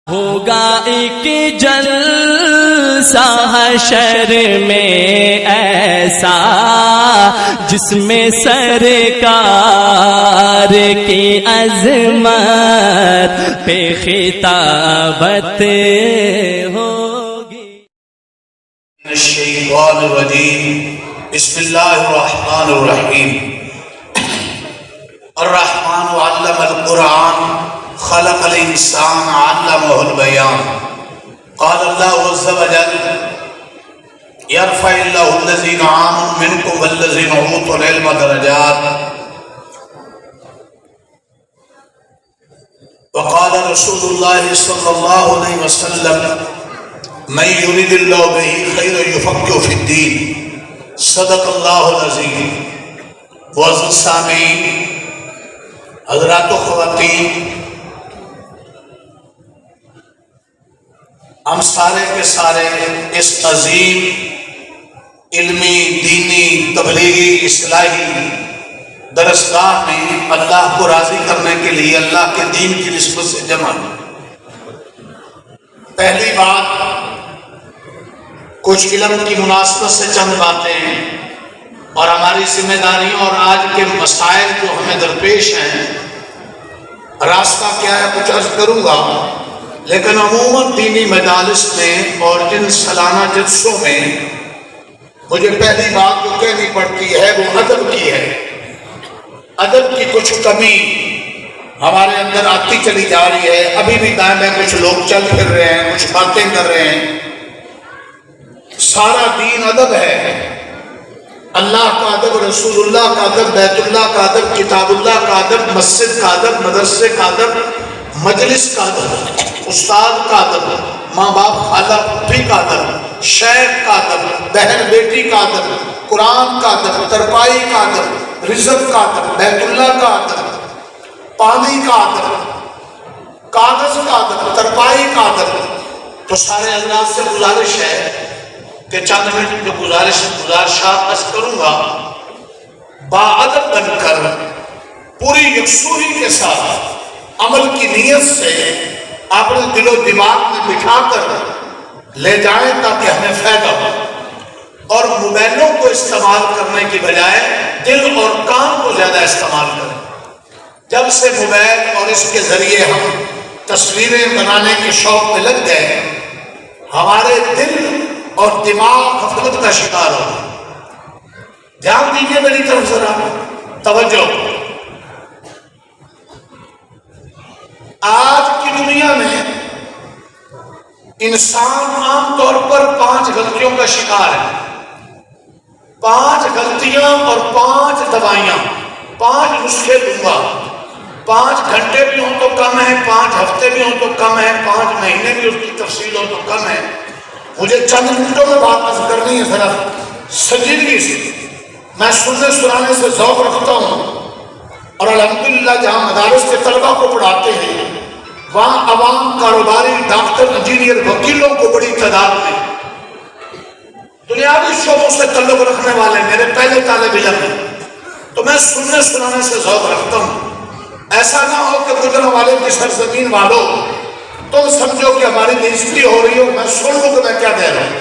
ہوگا ایک جلسہ حشر میں ایسا جس میں سرکار کی عظمت پہ خطابت ہوگی۔ الشیطان الرجیم بسم اللہ الرحمن الرحیم۔ الرحمن علم القرآن خلق الانسان علمہ البیان۔ قال اللہ عز وجل یرفع اللہ الذین آمنوا منکم والذین اوتوا العلم درجات۔ وقال رسول اللہ صلی اللہ علیہ وسلم من یرید اللہ بہ خیرا یفقہہ فی الدین۔ صدق اللہ العظیم۔ معزز سامعین، حضرات و خواتین، ہم سارے کے سارے اس عظیم علمی، دینی، تبلیغی، اصلاحی درسگاہ میں اللہ کو راضی کرنے کے لیے اللہ کے دین کی نسبت سے جمع ہیں۔ پہلی بات، کچھ علم کی مناسبت سے چند باتیں اور ہماری ذمہ داریوں اور آج کے مسائل جو ہمیں درپیش ہیں، راستہ کیا ہے کچھ عرض کروں گا، لیکن عموماً دینی مجالس میں اور جن سالانہ جلسوں میں مجھے پہلی بات جو کہنی پڑتی ہے وہ ادب کی ہے۔ ادب کی کچھ کمی ہمارے اندر آتی چلی جا رہی ہے۔ ابھی بھی دائیں میں کچھ لوگ چل پھر رہے ہیں، کچھ باتیں کر رہے ہیں۔ سارا دین ادب ہے، اللہ کا ادب، رسول اللہ کا ادب، بیت اللہ کا ادب، کتاب اللہ کا ادب، مسجد کا ادب، مدرسے کا ادب، مجلس کا ادب، استاد کا ادب، ماں باپ خالہ پھوپھی کا ادب، شیخ کا ادب، بہن بیٹی کا ادب، قرآن کا ادب، ترپائی کا ادب، رزق کا ادب، بیت اللہ کا ادب، پانی کا ادب، کاغذ کا ادب، ترپائی کا ادب۔ تو سارے حضرات سے گزارش ہے کہ چند منٹ جو گزارشات عرض کروں گا، باادب بن کر پوری یکسوئی کے ساتھ عمل کی نیت سے اپنے دل و دماغ میں بٹھا کر لے جائیں تاکہ ہمیں فائدہ ہو، اور موبائلوں کو استعمال کرنے کی بجائے دل اور کان کو زیادہ استعمال کریں۔ جب سے موبائل اور اس کے ذریعے ہم تصویریں بنانے کے شوق میں لگ گئے، ہمارے دل اور دماغ غفلت کا شکار ہو۔ دھیان دیجیے میری طرف ذرا، توجہ۔ آج کی دنیا میں انسان عام طور پر 5 غلطیوں کا شکار ہے۔ 5 غلطیاں اور 5 دوائیاں، 5 نسخے دوں گا۔ 5 گھنٹے بھی ہوں تو کم ہے، 5 ہفتے بھی ہوں تو کم ہے، 5 مہینے بھی اس کی تفصیل ہو تو کم ہے۔ مجھے چند منٹوں میں بات عرض کرنی ہے ذرا سنجیدگی سے۔ میں سننے سنانے سے ذوق رکھتا ہوں، اور الحمدللہ جہاں مدارس کے طلبہ کو پڑھاتے ہیں وہاں عوام، کاروباری، ڈاکٹر، انجینئر، وکیلوں کو بڑی تعداد میں دنیاوی شعبوں سے تعلق رکھنے والے میرے پہلے طالب علم ہیں، تو میں سننے سنانے سے ذوق رکھتا ہوں۔ ایسا نہ ہو کہ گجرا والے کی سرزمین والوں تم سمجھو کہ ہماری بےعزتی ہو رہی ہو، میں سن لوں کہ میں کیا کہہ رہا ہوں۔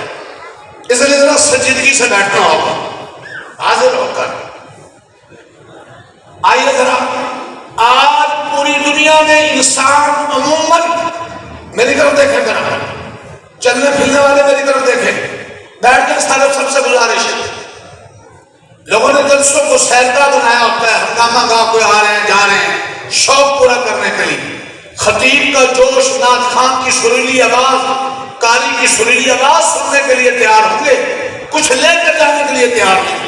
اس لیے ذرا سنجیدگی سے بیٹھنا ہوگا، حاضر ہو کر۔ آئیے ذرا، آج پوری دنیا میں انسان عموماً، میری طرف دیکھیں ذرا، چلنے پھرنے والے میری طرف دیکھیں، بیٹھ کے سب سے گزارش ہے۔ لوگوں نے جلسوں کو سیرگاہ بنایا ہوتا ہے، ہنگامہ گاہ کوئی آ رہے ہیں جا رہے ہیں، شوق پورا کرنے کے لیے۔ خطیب کا جوش، نعت خان کی سریلی آواز، قاری کی سریلی آواز سننے کے لیے تیار ہوں گے، کچھ لے کر جانے کے لیے تیار نہیں۔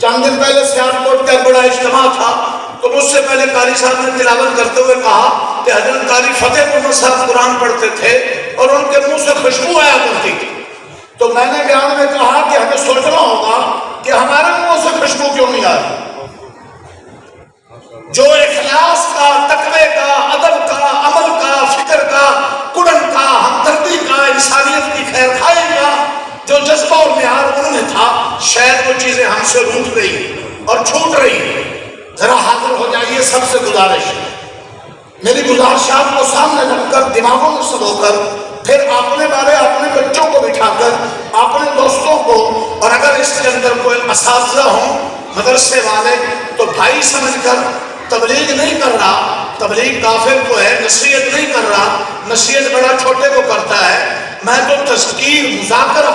چند دن پہلے سیالکوٹ کا بڑا اجتماع تھا، تو مجھ سے پہلے قاری صاحب نے تلاوت کرتے ہوئے کہا کہ حضرت قاری فتح محمد صاحب قرآن پڑھتے تھے اور ان کے منہ سے خوشبو آیا کرتی تھی۔ تو میں نے بیان میں کہا کہ ہمیں سوچنا ہوگا کہ ہمارے منہ سے خوشبو کیوں نہیں آ رہی۔ جو اخلاص کا، تقوی کا، ادب کا، عمل کا، فکر کا، کڑن کا، ہمدردی کا، انسانیت کی خیر خواہی کا جو جذبہ اور معیار ان میں تھا، شاید وہ چیزیں ہم سے روٹ رہی اور چھوٹ رہی۔ ذرا حاضر ہو جائیے، سب سے گزارش ہے۔ میری گزارشات کو سامنے رکھ کر دماغوں میں سبو کر پھر اپنے بارے اپنے بچوں کو بٹھا کر اپنے دوستوں کو، اور اگر اس کے اندر کوئی اساتذہ ہوں مدرسے والے تو بھائی سمجھ کر تبلیغ نہیں کر رہا، تبلیغ کافر کو ہے، نصیحت نہیں کر رہا، نصیحت بڑا چھوٹے کو کرتا ہے، میں تو تذکیر مذاکرہ،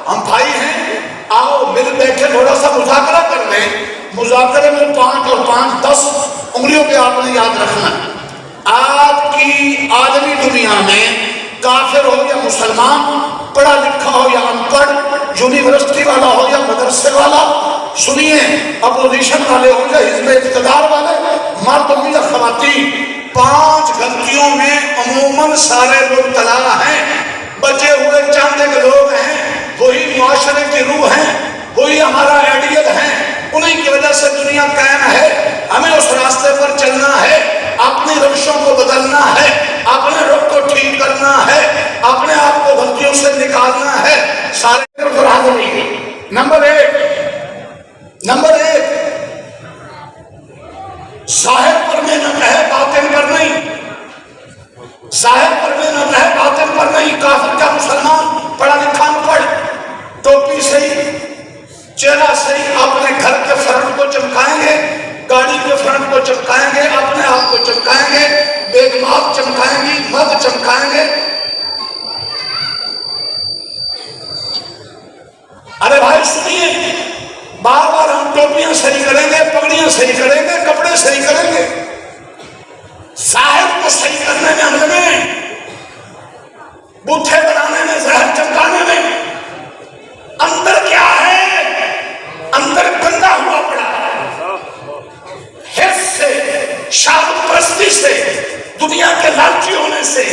ہم بھائی ہیں، آؤ مل بیٹھے تھوڑا سا مذاکرہ کر لیں، مذاکرے میں 5 اور 5 10 انگلیوں پہ آپ نے یاد رکھنا۔ آپ کی عالمی دنیا میں کافر ہو یا مسلمان، پڑھا لکھا ہو یا ان پڑھ، یونیورسٹی والا ہو یا مدرسے والا، سنیے، اپوزیشن والے ہو یا حزب اقتدار والے، مرد ہو یا خواتین، 5 غلطیوں میں عموماً سارے مبتلا ہیں۔ بچے ہوئے چاندے کے لوگ ہیں، وہی معاشرے کی روح ہیں، وہی ہمارا آئیڈیل ہیں، انہیں کی وجہ سے دنیا قائم ہے۔ ہمیں اس راستے پر چلنا ہے، اپنی روشوں کو بدلنا ہے، اپنے رخ کو ٹھیک کرنا ہے، اپنے آپ کو غلطیوں سے نکالنا ہے۔ سارے نمبر ایک ظاہر پر محنت ہے، باطن پر نہیں، ظاہر پر محنت ہے، باطن پر نہیں۔ کافر کا مسلمان، پڑھا لکھا نہ پڑھ، ٹوپی سے ہی، چہرہ سے ہی اپنے گھر کے فرنٹ کو چمکائیں گے، گاڑی کے فرنٹ کو چمکائیں گے، اپنے آپ کو چمکائیں گے، بیگمات چمکائیں گی، مرد چمکائیں گے۔ ارے بھائی سنیے، بار بار ہم ٹوپیاں صحیح کریں گے، پگڑیاں صحیح کریں گے، کپڑے صحیح کریں گے، ظاہر کو صحیح کرنے میں، ہم لگے بوتھے بنانے میں، زہر چمکانے میں، اندر کیا ہے؟ اندر گندا ہوا پڑا ہے، حس سے، شہوت پرستی سے، دنیا کے لالچی ہونے سے،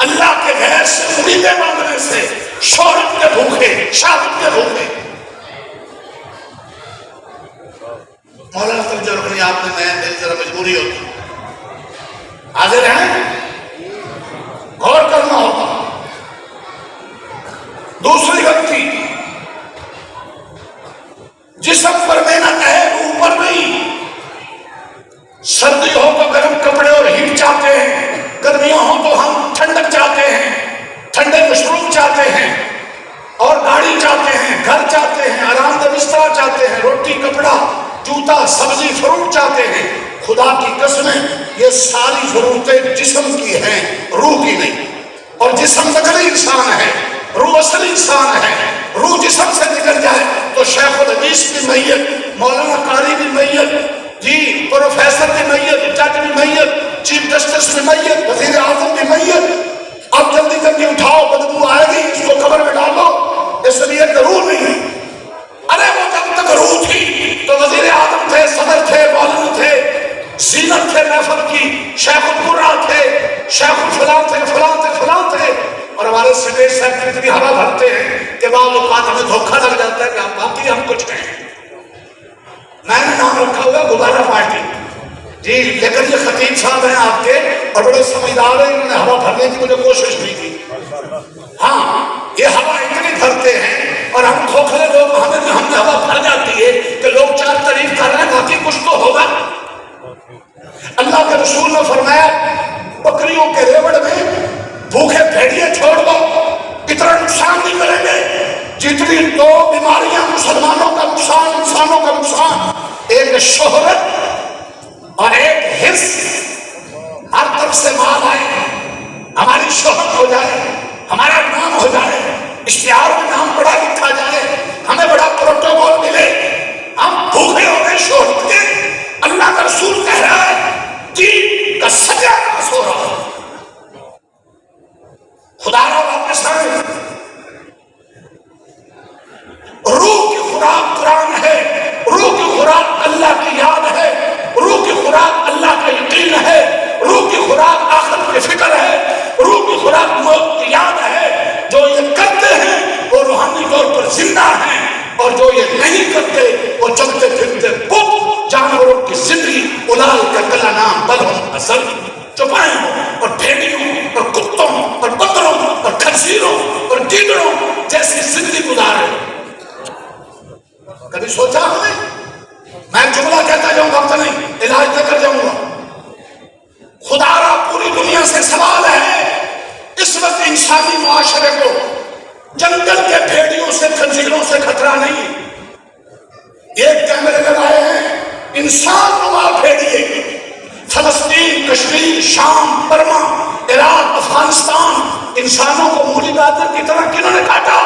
اللہ کے غیر سے امیدیں مانگنے سے، شہرت کے بھوکے، شہوت کے بھوکے۔ مولانا توجہ رکھنی آپ نے، میں میری ذرا مجبوری ہوتی، حاضر ہیں، غور کرنا ہوگا۔ دوسری غلطی، جسم پر محنت ہے، روح پر نہیں۔ سردی ہو تو گرم کپڑے اور ہیٹ چاہتے ہیں، گرمیاں ہو تو ہم ٹھنڈک چاہتے ہیں، ٹھنڈے مشروب چاہتے ہیں، اور گاڑی چاہتے ہیں، گھر چاہتے ہیں، آرام دہ بستر چاہتے ہیں، روٹی کپڑا جوتا سبزی فروٹ چاہتے ہیں۔ خدا کی قسمیں یہ ساری ضرورتیں جسم کی ہیں، روح کی نہیں۔ اور جسم نقلی انسان ہے، روح اصل انسان ہے۔ روح جسم سے نکل جائے تو شیخ الحدیث کی میت، مولانا قاری کی میت، جی پروفیسر کی میت، جج کی میت، چیف جسٹس کی میت، وزیر اعظم کی میت، اب جلدی جلدی اٹھاؤ، بدبو آئے گی، اس کو قبر میں ڈالو، اس لیے کہ روح نہیں۔ ارے وہ جب تک روح تھی تو وزیر اعظم تھے، صدر تھے، مولانا تھے، زینت تھے محفل کی، شیخ القرآن تھے، شیخ فلاں تھے، فلاں تھے، فلاں تھے، اور ہمارے اسٹیٹ سیکرٹری اتنی ہوا بھرتے ہیں کہ بعض اوقات ہمیں دھوکہ لگ جاتا ہے کہ آپ باقی ہم کچھ کہیں۔ میں نے نام رکھا ہوا گبارہ پارٹی، جی لیکن یہ خطیب صاحب ہیں آپ کے اور بڑے سمجھدار ہیں، انہوں نے ہوا بھرنے کی مجھے کوشش بھی کی۔ ہاں یہ ہوا اتنی بھرتے ہیں اور ہم کھوکھلے لوگ، ہمیں ہوا بھر جاتی ہے کہ لوگ 4 تعریف کر رہے ہیں، باقی کچھ تو ہوگا۔ اللہ کے رسول نے فرمایا بکریوں کے ریوڑ میں بھوکے بھیڑیے چھوڑ دو، اتنا نقصان نہیں کریں گے جتنی 2 بیماریاں مسلمانوں کا نقصان، انسانوں کا نقصان، ایک شہرت اور ایک حرص۔ ہر طرف سے مال آئے، ہماری شہرت ہو جائے، ہمارا نام ہو جائے، اشتہار میں نام پڑھا لکھا جائے، ہمیں بڑا پروٹوکول ملے، ہم بھوکے ہو گئے شہرت کے۔ اللہ کا رسول کہہ رہا ہے دین کا سجا ناس ہو رہا ہے۔ خدا را واپس آئے، روح کی خوراک قرآن ہے، روح کی خوراک اللہ کی یاد ہے، روح کی خوراک اللہ کا یقین ہے، روح کی خوراک آخرت کی فکر ہے، روح کی خوراک موت کی یاد ہے۔ جو یہ کرتے ہیں وہ روحانی طور پر زندہ ہیں، اور جو یہ نہیں کرتے وہ چلتے پھرتے بت جانوروں کی زندگی، اولئک کا کلا نام بل ہم اصل، چوپائے ہوں اور بھیڑیوں اور کتوں اور بکروں اور خنزیروں اور گیدڑوں جیسی زندگی گزارے۔ کبھی سوچا ہم نے؟ میں جملہ کہتا جاؤں گا، نہیں علاج نہ کر جاؤں گا۔ خدا را پوری دنیا سے سوال ہے، اس وقت انسانی معاشرے کو جنگل کے بھیڑیوں سے خنزیروں سے خطرہ نہیں. ایک کیمرے لگائے ہیں انسان نما بھیڑیے، فلسطین، کشمیر، شام، برما، عراق، افغانستان، انسانوں کو مولی گاجر کی طرح کنہوں نے کاٹا؟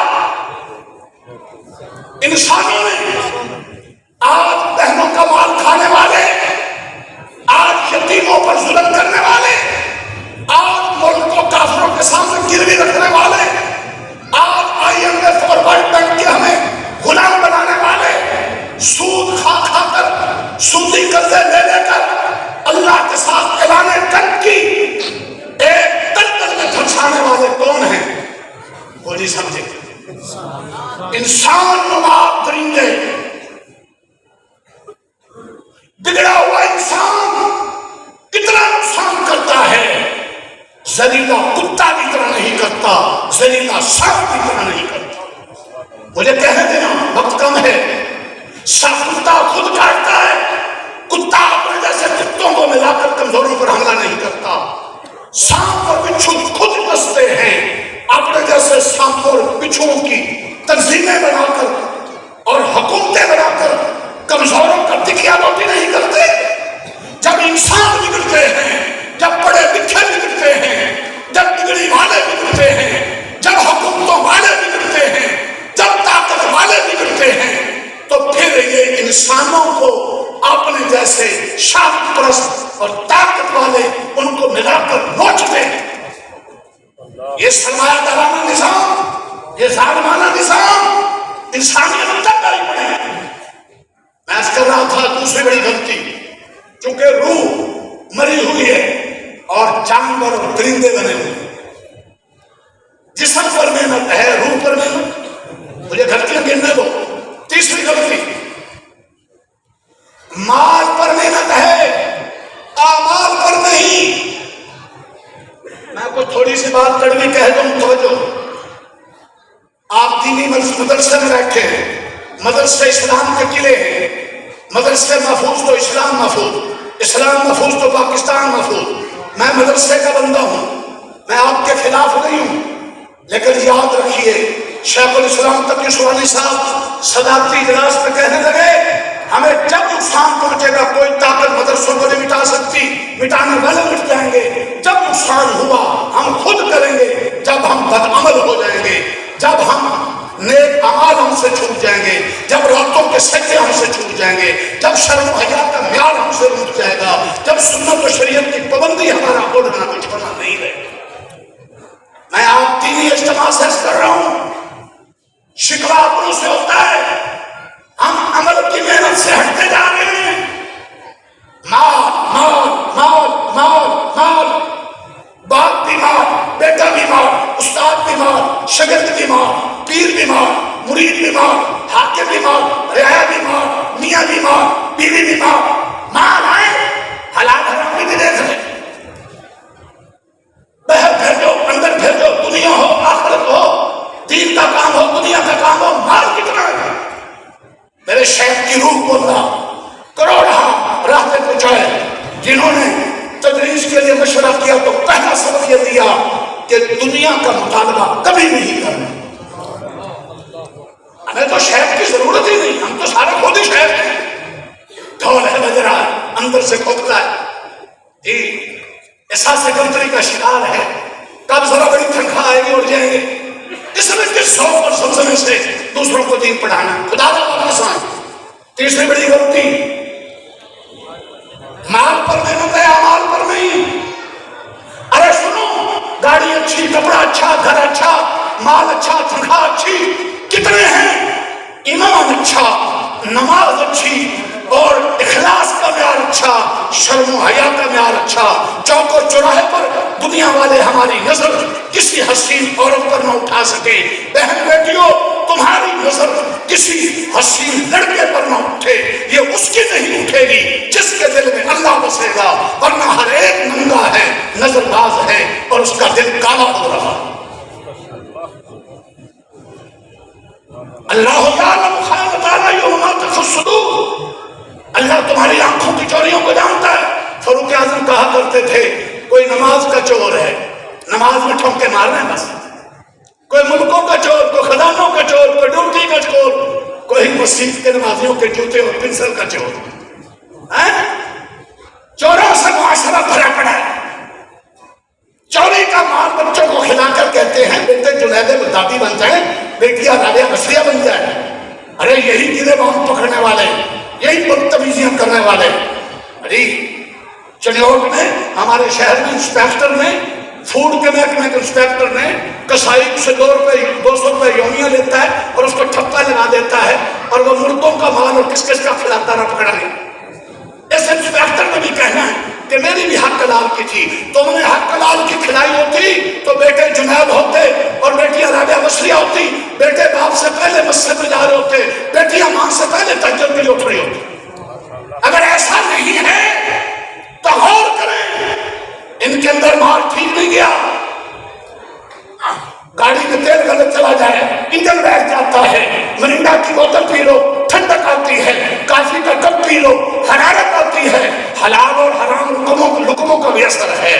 انسانوں نے. آج بہنوں کا مال کھانے والے، آج یتیموں پر ظلم کرنے والے، آج ملک کو کافروں کے سامنے گروی رکھنے والے، آج IMF اور ورلڈ بینک کے ہمیں غلام بنانے والے، سود کھا کھا کر، سودی قرضے لے لے کر اللہ کے ساتھ اعلان جنگ کی ایک دلدل میں دھنسانے والے کون ہیں؟ وہ نہیں سمجھے. انسان نما درندے، بگڑا ہوا انسان کتنا نقصان کرتا ہے، زلیلا کتا کی طرح نہیں کرتا، زلیلا سانپ کی طرح نہیں کرتا. مجھے کہنے دینا، وقت کم ہے. کتا خود کاٹتا ہے، کتا اپنے جیسے کتوں کو ملا کر کمزوروں پر حملہ نہیں کرتا. سانپ اور بچھو خود بستے ہیں، اپنے جیسے سانپ اور بچھوؤں کی تنظیمیں بنا کر اور حکومتیں بنا کر کمزوروں کا ٹکیا روٹی نہیں کرتے. جب انسان بگڑتے ہیں، جب پڑے لکھے بگڑتے ہیں، جب بگڑی والے بگڑتے ہیں، جب حکومتوں والے بگڑتے ہیں، جب طاقت والے بگڑتے ہیں، تو پھر یہ انسانوں کو اپنے جیسے شاخ پرست اور طاقت والے ان کو ملا کر نوچتے ہیں. یہ سرمایہ دارانہ نظام، یہ ظالمانہ نظام انسانیت تک نہیں پڑے. میں اس کر رہا تھا دوسری بڑی غلطی، چونکہ روح مری ہوئی ہے اور جانور اور درندے بنے ہوئے، جسم پر محنت ہے، روح پر محنت. مجھے غلطیاں گننے دو. تیسری غلطی، مال پر محنت ہے، اعمال پر نہیں. میں کوئی تھوڑی سی بات کڑوی کہہ دوں، توجہ. آپ دینی مدرسے میں بیٹھے ہیں، مدرسے اسلام کے قلعے ہیں، مدرسے محفوظ تو اسلام محفوظ، اسلام محفوظ تو پاکستان محفوظ. میں مدرسے کا بندہ ہوں، میں آپ کے خلاف نہیں ہوں، لیکن یاد رکھیے شیخ الاسلام تقی سوانی صاحب صدارتی اجلاس میں کہنے لگے ہمیں جب نقصان پہنچے گا کوئی طاقت مدرسوں کو نہیں مٹا سکتی، مٹانے والے مٹ جائیں گے. جب نقصان ہوا ہم خود کریں گے، جب ہم بدعمل ہو جائیں گے، جب ہم نیک اعمال ہم سے چھوٹ جائیں گے، جب راتوں کے سجدے ہم سے چھوٹ جائیں گے، جب شرم و حیا کا معیار ہم سے رک جائے گا، جب سنت و شریعت کی پابندی ہمارا اڑنا بچھونا نہیں رہے. میں آپ دینی اجتماع سے کر رہا ہوں، شکوہ اپنوں سے ہوتا ہے، ہم عمل کی محنت سے ہٹتے جا رہے ہیں. مال مال مال مال مال، باپ بیمار، بیٹا بیمار، استاد بیمار، شاگرد بیمار، پیر بیمار، مرید بیمار، حاکم بیمار، رعایا بیمار، میاں بیمار، بیوی بیمار. مال آئے حلال حرام بھی دیکھ لیں، باہر بھیجو اندر بھیجو، دنیا ہو آخرت ہو، دین کا کام ہو دنیا کا کام ہو، مال کتنا ہے. میرے شیخ کی روح بولنا کروڑا راستیں پہنچائے، جنہوں نے تدریس کے لیے مشورہ کیا تو پہلا سبق یہ دیا کہ دنیا کا مطالبہ کبھی نہیں کرنا. ہمیں تو شیخ کی ضرورت ہی نہیں، ہم تو سارے خود ہی شیخ ہیں. ڈھول ہے بج رہا ہے، اندر سے کھوکھتا ہے، جی احساس کمتری کا شکار ہے. کب ذرا بڑی تنخواہ آئے گی اڑ جائیں گے. اس میں کس شوق اور سمجھنے سے دوسروں کو دین پڑھانا، خدا کا واپس آئے. تیسری بڑی غلطی، مال پر محنت ہے، اعمال پر نہیں. ارے سنو، گاڑی اچھی، کپڑا اچھا، گھر اچھا، مال اچھا، تنخواہ اچھی کتنے ہیں، ایمان اچھا، نماز اچھی اور اخلاص کا معیار اچھا، شرم و حیا کا معیار اچھا. چوک و چوراہے پر دنیا والے ہماری نظر کسی حسین عورت پر نہ اٹھا سکے. بہن بیٹیوں، تمہاری نظر کسی حسین لڑکے پر نہ اٹھے، یہ اس کی نہیں اٹھے گی جس کے دل میں اللہ بسے گا. ورنہ ہر ایک ننگا ہے، نظر باز ہے اور اس کا دل کالا ہو رہا. اللہ یعلم خائنۃ الاعین وما تخفی الصدور. اللہ تمہاری آنکھوں کی چوریوں کو جانتا ہے. فاروق اعظم کہا کرتے تھے کوئی نماز کا چور ہے، نماز میں ٹھونکے مارنا ہے بس، کوئی ملکوں کا چور، کوئی خزانوں کا چور، کوئی ڈیوٹی کا چور، کوئی مسجد کے نمازیوں کے جوتے اور پنسل کا چور. چوروں سے معاشرہ بھرا پڑا ہے. چوری کا مال بچوں کو کھلا کر کہتے ہیں بیٹے جنید بغدادی بن جائیں، بیٹیاں رابعہ بصریہ بن جائیں. ارے یہی گرے بام پکڑنے والے، یہی بدتمیزیاں کرنے والے. ارے چنیوٹ میں ہمارے شہر میں انسپیکٹر نے، فوڈ کے محکمے کے انسپیکٹر نے کسائی سے 200 روپے یومیہ لیتا ہے اور اس کو ٹھپا لگا دیتا ہے اور وہ مردوں کا مال اور کس کس کا کھلاتا رہا پکڑا گیا. اس انسپیکٹر نے بھی کہنا ہے کہ میری بھی حق لال کی تھی، تم نے حق لال کی کھلائی ہوتی تو بیٹے جنید ہوتے اور بیٹیاں رابعہ بصریہ ہوتی، بیٹے باپ سے پہلے مسجد میں جا رہے ہوتے، بیٹیاں ماں سے پہلے تہجد کے لیے اٹھ رہی ہوتی. اگر ایسا نہیں ہے تو غور کریں، ان کے اندر مال ٹھیک نہیں گیا. گاڑی میں تیل غلط چلا جائے، انجن بیٹھ جاتا ہے، مرینڈا کی بوتل پی لو ٹھنڈک آتی ہے، کافی کا کپ پی لو حرارت آتی ہے. حلال اور حرام لقموں کا بھی اثر ہے.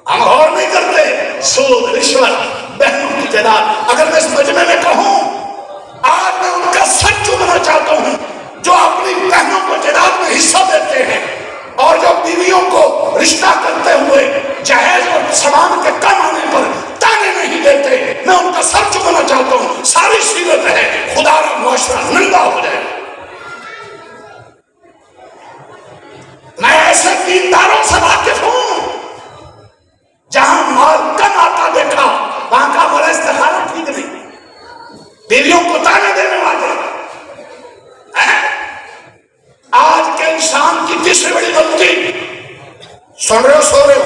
ہم غور نہیں کرتے. سود، رشوت، بہنوں کی جائیداد. اگر میں اس مجمع میں کہوں آج میں ان کا سر چومنا چاہتا ہوں جو اپنی بہنوں کو جائیداد میں حصہ دیتے ہیں اور جو بیویوں کو رشتہ کرتے ہوئے جہیز اور سامان کے کم آنے پر تانے نہیں دیتے. میں ان کا سر چکنا چاہتا ہوں. ساری سیرت ہے خدا کا معاشرہ ننگا ہو جائے. میں ایسے دینداروں سے واقف ہوں جہاں مال کم آتا دیکھا وہاں کا بڑا استخارہ ٹھیک نہیں، بیویوں کو تانے دینے والے. آج کے انسان کی تیسری بڑی غلطی، سن رہے ہو سو رہے ہو،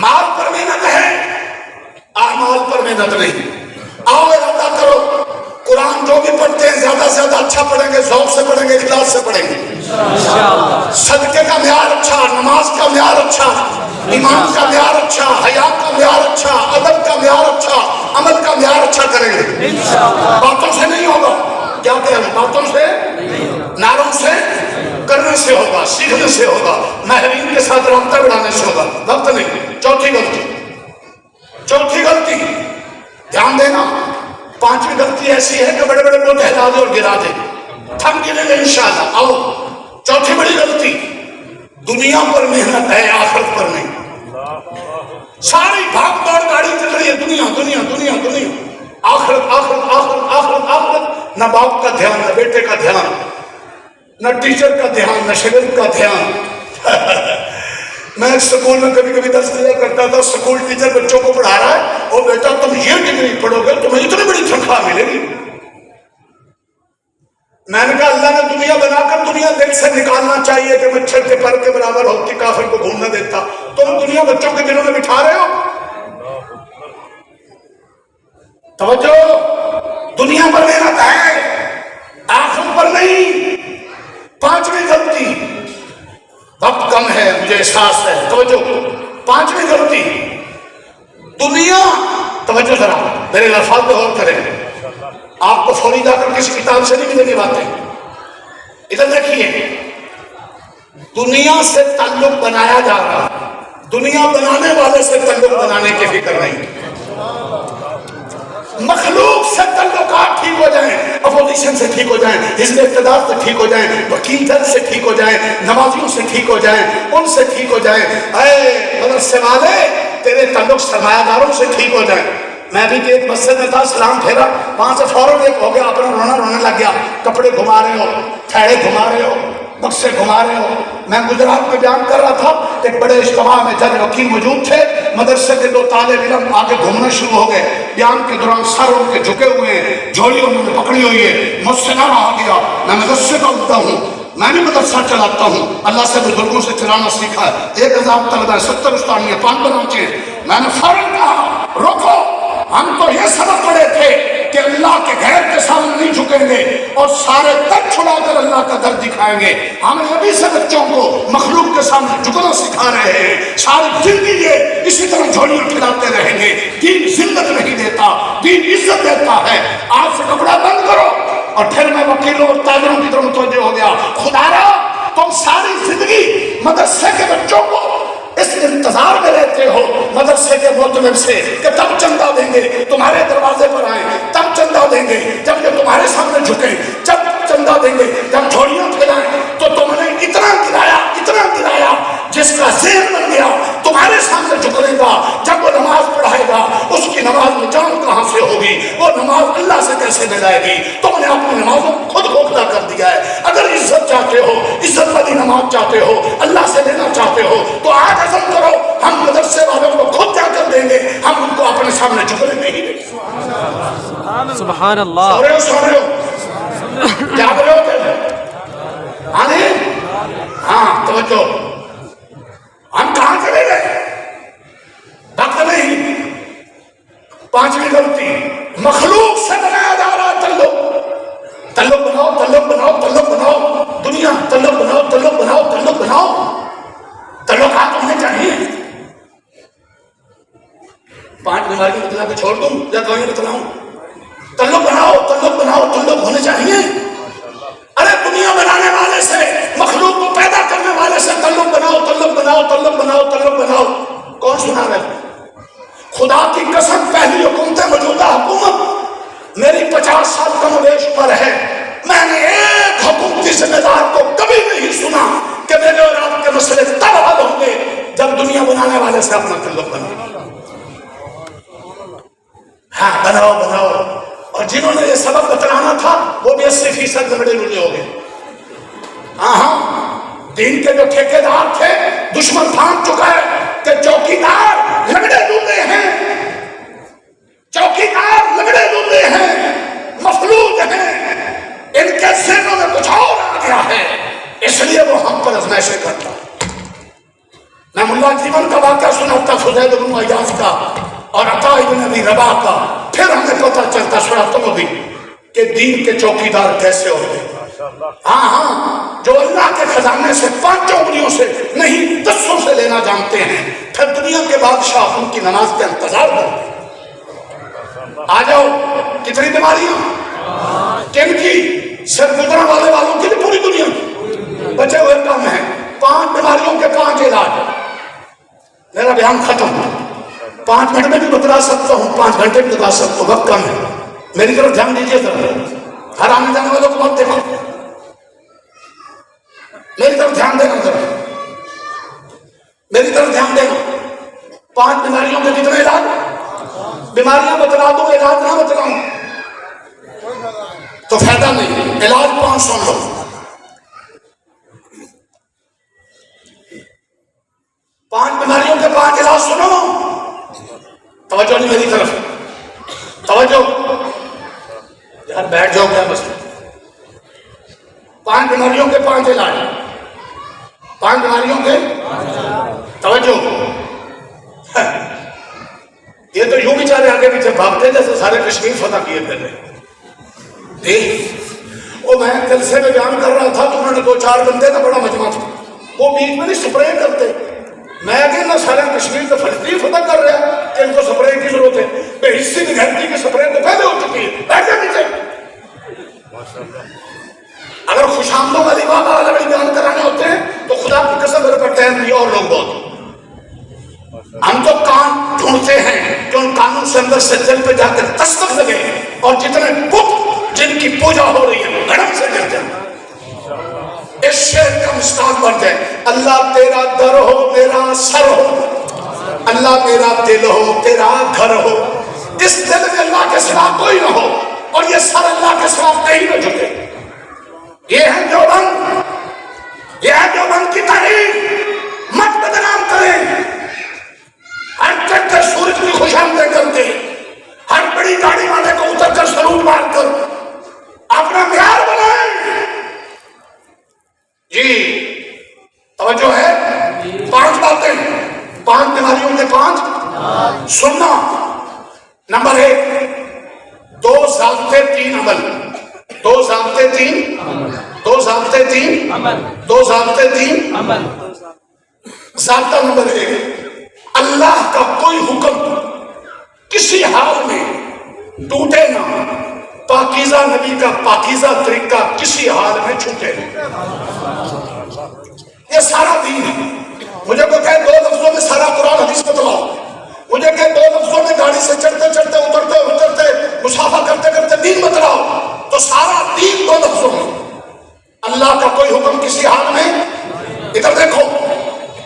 مال پر محنت ہے، اعمال پر محنت نہیں. آؤ ارادہ کرو قرآن جو بھی پڑھتے ہیں زیادہ سے زیادہ اچھا پڑھیں گے، ذوق سے پڑھیں گے، اخلاص سے پڑھیں گے. صدقے کا معیار اچھا، نماز کا معیار اچھا، ایمان کا معیار اچھا، حیا کا معیار اچھا، ادب کا معیار اچھا، عمل کا معیار اچھا کریں گے. باتوں سے نہیں ہوگا. کیا کہیں؟ باتوں سے، نعروں سے، کرنے سے ہوگا، سیکھنے سے ہوگا، ماہرین کے ساتھ رابطہ بڑھانے سے ہوگا. وقت نہیں. چوتھی غلطی دھیان دینا. پانچویں غلطی ایسی ہے کہ بڑے بڑے لوگ ہلا دے اور گرا دے، تھم گریں گے انشاءاللہ. آؤ چوتھی بڑی غلطی، دنیا پر محنت ہے آخرت پر نہیں. ساری بھاگ دوڑ گاڑی چل رہی ہے، دنیا دنیا دنیا دنیا، آخرت آخرت آخرت آخرت آخرت. نہ باپ کا دھیان، نہ بیٹے کا دھیان، نہ ٹیچر کا دھیان، نہ شاگرد کا دھیان. میں اسکول میں کبھی کبھی درس دیا کرتا تھا، اسکول ٹیچر بچوں کو پڑھا رہا ہے، او بیٹا تم یہ ڈگری پڑھو گے تمہیں اتنی بڑی تنخواہ ملے گی. میں نے کہا اللہ نے دنیا بنا کر دنیا دل سے نکالنا چاہیے کہ مچھر کے پر کے برابر ہوتی، کافر کو گھومنے دیتا. تم دنیا بچوں کے دلوں میں بٹھا رہے ہو. توجہ، دنیا پر محنت ہے آخرت پر نہیں. پانچویں غلطی، وقت کم ہے مجھے احساس ہے. توجہ، پانچویں غلطی دنیا. توجہ ذرا میرے الفاظ پہ غور کریں. آپ کو فوری جا کر کسی کتاب سے نہیں ملے گی باتیں. ادھر دیکھیے، دنیا سے تعلق بنایا جا رہا، دنیا بنانے والے سے تعلق بنانے کی فکر نہیں. مخلوق سے تعلقات ٹھیک ہو جائیں، اپوزیشن سے ٹھیک ہو جائیں، حزب اقتدار سے ٹھیک ہو جائیں، وکیل جج سے ٹھیک ہو جائیں، نمازیوں سے ٹھیک ہو جائیں، ان سے ٹھیک ہو جائیں. اے مدرسے والے تیرے تعلق سرمایہ داروں سے ٹھیک ہو جائیں. میں بھی ایک مسجد میں تھا، سلام پھیرا، وہاں سے فوراً ایک ہو گیا، اپنا رونے لگ گیا. کپڑے گھما رہے ہو، تھیڑے گھما رہے ہو، بکسے گھما رہے ہو. میں گجرات میں بیان کر رہا تھا، ایک بڑے اجتماع میں جج وکیل موجود تھے. مدرسے کے 2 طالب علم آگے گھومنا شروع ہو گئے. بیان کے دوران سر ان کے جھکے ہوئے ہیں، جھولی انہوں نے پکڑی ہوئی ہے. مجھ سے نہ رہا گیا. میں مدرسے کا عہدہ ہوں، میں بھی مدرسہ چلاتا ہوں، اللہ سے بزرگوں سے چلانا سیکھا ہے. 1000 طلبہ ہیں، 70 استاد ہیں، 5 بناچے. میں نے فوراً کہا روکو، ہم تو یہ سبق پڑے تھے کہ اللہ کے غیر کے سامنے نہیں جھکیں گے اور سارے در چھڑا کر اللہ کا در دکھائیں گے. ہم ابھی سے بچوں کو مخلوق کے سامنے جھکنا سکھا رہے ہیں. ساری زندگی یہ اسی طرح جھولیاں کھلاتے رہیں گے. دین ذلت نہیں دیتا، دین عزت دیتا ہے. آج سے کپڑا بند کرو. اور پھر میں وکیلوں اور تاجروں کی طرف متوجہ ہو گیا. خدا را تم ساری زندگی مدرسے کے بچوں کو اس انتظار میں رہتے ہو مدرسے کے معتمد سے کہ تب چندہ دیں گے تمہارے دروازے پر آئیں، تب چندہ دیں گے جب یہ تمہارے سامنے جھکیں، جب چندہ دیں گے جب جھوڑیاں پھیلائیں، تو تم نے اتنا گرایا جس کا ذہن بن گیا تمہارے سامنے جھکنے گا، جب وہ نماز پڑھائے گا اس کی نماز میں جان کہاں سے ہوگی، وہ نماز اللہ سے کیسے ملائے گی؟ تم نے اپنی نمازوں کو خود کھوکھلا کر دیا ہے۔ اگر عزت چاہتے ہو، عزت والی نماز چاہتے ہو، اللہ سے لینا چاہتے ہو، تو آج عزم کرو ہم مدرسے والوں کو خود جا کر دیں گے، ہم ان کو اپنے سامنے جھکنے نہیں دیں گے۔ سبحان اللہ۔ سو رہے ہو کیا بولے ہو؟ ہاں توجہ، ہم کہاں چلے گئے؟ وقت نہیں۔ پانچویں غلطی، مخلوق سے بنایا جا رہا تعلق۔ تعلق بناؤ، تعلق بناؤ، تعلق بناؤ، دنیا تعلق بناؤ، تعلق بناؤ، تعلق بناؤ، تعلقات ہونے چاہیے۔ 5 بیماری بتلا کے چھوڑ دوں یا دوائیں بتلاؤں؟ تعلق بناؤ، تعلق بناؤ، تعلق ہونے چاہیے۔ ارے دنیا بنانے والے سے، مخلوق کو پیدا کرنے والے سے تعلق بناؤ، تعلق بناؤ، تعلق بناؤ، تعلق بناؤ۔ کون سنا رہا ہے؟ خدا کی قسم پہلی حکومت موجودہ حکومت میری 50 سال کم و بیش عمر ہے، میں نے ایک حکومتی ذمہ دار کو کبھی نہیں سنا کہ میرے اور آپ کے مسئلے تب حل ہوں گے جب دنیا بنانے والے سے اپنا تعلق بناؤ۔ ہاں بناؤ بناؤ۔ اور جنہوں نے یہ سبق بتلانا تھا وہ بھی 80% لگڑے لڑے ہو گئے۔ ہاں دین کے جو ٹھیکیدار تھے دشمن پھانک چکا ہے کہ چوکیدار لگڑے لڑے ہیں، چوکیدار لگڑے لڑے ہیں، مفلوج ہیں، ان کے ذہنوں میں کچھ اور آ گیا ہے، اس لیے وہ ہم پر ازمائشیں کرتا۔ میں ملا جیون کا واقعہ سناتا فضیل بن عیاض کا اور عطا بن ابی رباح کا، پھر ہمیں پتہ چلتا سناتا ہوں بھی کہ دین کے چوکیدار کیسے ہوتے۔ ہاں جو اللہ کے خزانے سے 5 انگلیوں سے نہیں 10 سے لینا جانتے ہیں، پھر دنیا کے بادشاہ ان کی نماز کا انتظار کرتے ہیں۔ آ جاؤ، کتنی بیماریاں کن کی؟ صرف گزرا والے والوں کی نہیں، پوری دنیا کی۔ بچے ہوئے کم ہیں، 5 بیماریوں کے 5 علاج۔ میرا بیان ختم، 5 منٹ میں بھی بتلا سکتا ہوں، 5 گھنٹے بھی بتا سکتا ہوں، وقت کم ہے۔ میری طرف دھیان دیجیے ذرا، ہر آنے جانے والوں کو مت دیکھو، میری طرف دھیان دینا ذرا، میری طرف دھیان دینا۔ 5 بیماریوں کے کتنے علاج؟ بیماریاں بتلا دو، علاج نہ بتلاؤں تو فائدہ نہیں۔ علاج 5 سن لو۔ 5 بیماریوں کے 5 علاج سنو، توجہ نہیں میری طرف، توجہ یار، بیٹھ جاؤ کیا بس۔ 5 بیماریوں کے 5 علاج، 5 بیماریوں کے توجہ۔ یہ تو یوں بیچارے آگے پیچھے بھاگتے جیسے سارے کشمیر فتح کیے پہلے۔ وہ میں جلسے میں بیان کر رہا تھا تو انہوں نے 2-4 بندے کا بڑا مجمع تھا، وہ بیچ میں نہیں سپرے کرتے۔ میں کہ نہ سارے کشمیر کا فلسطین فتح کر رہا ہے کہ ان کو سپرے کی ضرورت ہے، بے حصی کی گھنٹی کی سپرے تو پہلے ہو چکی ہے، بیٹھے نیچے۔ اگر خوش آمدوں والی بات والا بڑی بیان کرانے ہوتے ہیں تو خدا کی قسم میرے پر ٹائم نہیں، اور لوگ بہت۔ ہم تو کان ڈھونڈتے ہیں کہ ان کانوں سے اندر سے دل پہ جا کر دستک لگے، اور جتنے بت جن کی پوجا ہو رہی ہے گھڑم سے گر جائیں۔ اس شعر کا مصداق بن جائے، اللہ تیرا در ہو میرا سر ہو، اللہ میرا دل ہو تیرا گھر ہو، اس دل میں اللہ کے سوا کوئی نہ ہو اور یہ سر اللہ کے سوا کہیں نہ جھکے۔ یہ ہے دیوبند، یہ ہے دیوبند کی تحریر، مت بدنام کریں۔ ہر چکر سورج کی خوش آمدید کرتے، ہر بڑی گاڑی والے کو اتر کر سلوٹ مار کر اپنا معیار بنائیں۔ جی توجہ ہے، 5 باتیں، 5 بیماریوں کے 5 سننا۔ نمبر 1، 2 ضابطے 3 عمل، 2 ضابطے 3، 2 ضابطے 3 عمل، 2 ضابطے 3 عمل۔ ضابطہ نمبر 1، اللہ کا کوئی حکم کسی حال میں ٹوٹے نہ، پاکیزہ نبی کا پاکیزہ طریقہ کسی حال میں چھوٹے نہ۔ یہ سارا دین ہے. مجھے کوئی کہے 2 لفظوں میں سارا قرآن حدیث بتلاؤ، مجھے کہ 2 لفظوں میں گاڑی سے چڑھتے چڑھتے اترتے مسافہ کرتے کرتے دین بتلاؤ، تو سارا دین 2 لفظوں میں. اللہ کا کوئی حکم کسی حال میں، ادھر دیکھو،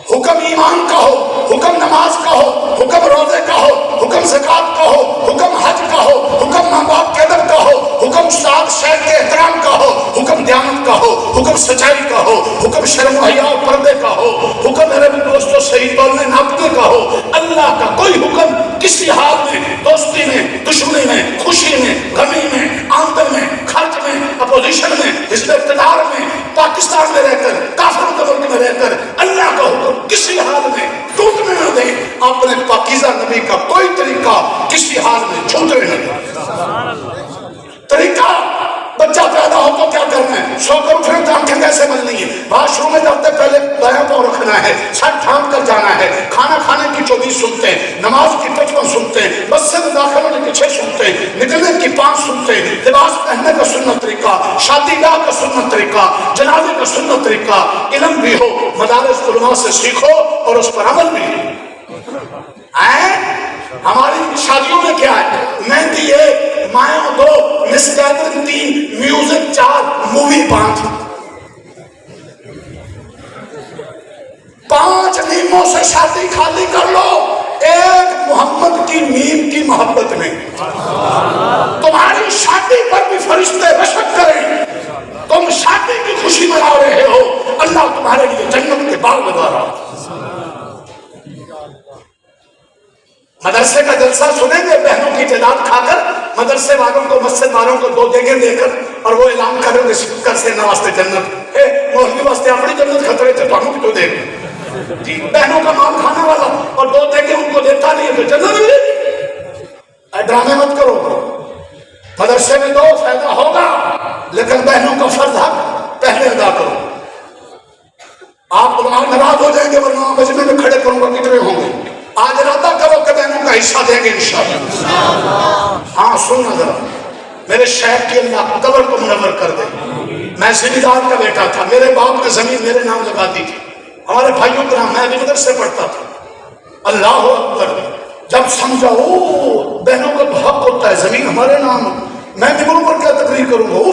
حکم ایمان کا ہو، حکم نماز کا ہو، حکم روزے کا ہو، حکم زکات کا ہو، حکم حج کا ہو، حکم ماں باپ کے ادب کا ہو، حکم استاد شیخ کے احترام کا ہو، حکم دیانت کا ہو، حکم سچائی کا ہو، حکم شرم و حیا و پردے کا ہو، حکم میرے دوستوں صحیح بولنے ناپنے کا ہو. اللہ کا کوئی حکم کسی حال میں، دوستی میں، دشمنی میں، خوشی میں، غمی میں، آمدن میں، خرچ میں، اپوزیشن میں، حزب اقتدار میں، پاکستان میں رہ کر، کافروں کے ملک میں رہ کر، اللہ کا حکم کسی حال میں ٹوٹنے نہ دیں. اپنے پاکیزہ نبی کا کوئی طریقہ کسی حال میں چھوٹنے نہ دیں. طریقہ بچہ پیدا ہو تو کیا کرنا ہے، سو کر اٹھنے تو آنکھیں کیسے ملنی ہے، واش روم میں جاتے پہلے دایاں پاؤں رکھنا ہے، سر ڈھانپ کر جانا ہے، کھانا کھانے کی 24 سنتے ہیں، نماز کی 55 سنتے ہیں، مسجد میں داخل ہونے کی 6 سنتے ہیں، نکلنے کی 5 سنتے ہیں، لباس پہننے کا سنت طریقہ، شادی گاہ کا سنت طریقہ، جنازے کا سنت طریقہ. علم بھی ہو، مدارس علماء سے سیکھو اور اس پر عمل بھی ہو. ہماری شادیوں میں کیا ہے، مہندی 1، مایوں 2، مس گیدرنگ 3، میوزک 4، مووی 5. 5 نیموں سے شادی خالی کر لو، ایک محمد کی نیم کی محبت میں. تمہاری شادی پر بھی فرشتے رشک کریں، تم شادی کی خوشی منا رہے ہو، اللہ تمہارے لیے جنت کے باغ لگا رہا. مدرسے کا جلسہ سنیں گے، بہنوں کی تعداد کھا کر مدرسے والوں کو، مسجد والوں کو 2 دیگیں دے کر، اور وہ اعلان کریں گے سپیکر سے نہ واسطے جنت ہے، محلی واسطے اپنی جنت خطرے تھے، تو ہم کیوں دے گے. بہنوں کا مال کھانے والا اور 2 دیگیں ان کو دیتا نہیں ہے تو جنت ملے گی. ڈرامے مت کرو. مدرسے میں 2 فائدہ ہوگا، لیکن بہنوں کا فرض حق پہلے ادا کرو. آپ علماء ناراض ہو جائیں گے، ورنہ مجمع میں کھڑے کروں گا کتنے ہوں گے. آج ارادہ کرو کہ بہنوں کا حصہ دیں گے انشاءاللہ. ہاں سننا ذرا، میرے شیخ کی اللہ قبر کو منور کر دے. میں زمیندار کا بیٹا تھا، میرے باپ نے زمین میرے نام لگا دی تھی، ہمارے بھائیوں کے نام، میں بھی مدرسے پڑھتا تھا. اللہ اکبر. جب سمجھا بہنوں کا حق ہوتا ہے، زمین ہمارے نام، میں ممبروں پر کیا تقریر کروں گا.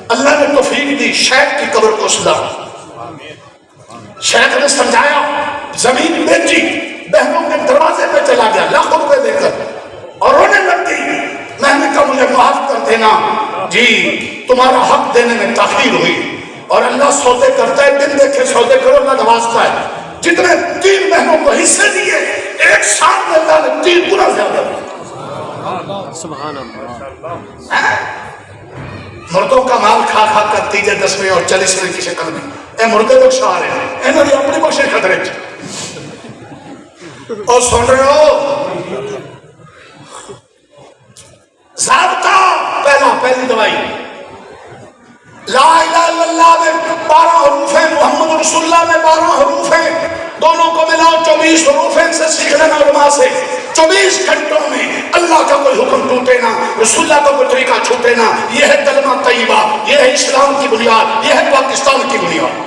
اللہ نے توفیق دی، شیخ کی قبر کو سجا. شیخ نے سمجھایا، زمین بیچی، بہنوں کے دروازے پہ چلا گیا لاکھوں روپے دے کر، اور رونے لگ گئی. میں نے کہا مجھے معاف کر دینا جی، تمہارا حق دینے میں تاخیر ہوئی. اور اللہ سودے کرتا ہے، دن دیکھے سودے کرو، اللہ نوازتا ہے. جتنے 3 بہنوں کو حصے دیے، ایک ساتھ میں اللہ نے 3 گنا زیادہ دیا. سبحان اللہ. مردوں کا مال کھا کھا کر 3 10 اور 40 کی شکل میں اے مردے لوگ شاہ رہے ہیں، انہوں نے اپنی بخشش خطرے اور سن رہے ہو. ضابطہ پہلی دوائی لا الہ الا اللہ میں 12 حروف ہیں، محمد رسول اللہ میں 12 حروف ہیں، دونوں کو ملاؤ 24 حروف ہیں. سے سیکھ لینا علماء سے. 24 گھنٹوں میں اللہ کا کوئی حکم ٹوٹے نہ، رسول اللہ کا کوئی طریقہ چھوٹے نہ. یہ ہے کلمہ طیبہ، یہ ہے اسلام کی بنیاد، یہ ہے پاکستان کی بنیاد.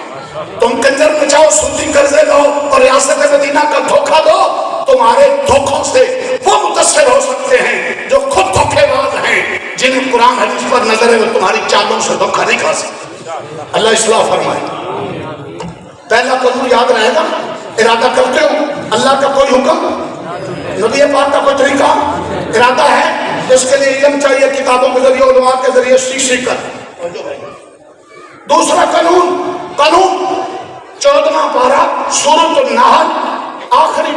تم کنجر بچاؤ، سودی قرضے لو اور ریاست مدینہ کا دھوکہ دو، تمہارے دھوکوں سے وہ متاثر ہو سکتے ہیں جو خود دھوکے باز ہیں. جنہیں قرآن حدیث پر نظر ہے وہ تمہاری چالوں سے دھوکہ نہیں کھا سکتے. اللہ اصلاح فرمائے. پہلا قانون یاد رہے گا، ارادہ کرتے ہو اللہ کا کوئی حکم، نبی پاک کا کوئی طریقہ، ارادہ ہے، اس کے لیے علم چاہیے، کتابوں کے ذریعے، علماء کے ذریعے سیکھ کر. دوسرا قانون 14واں پارہ سورۃ النحل، آخری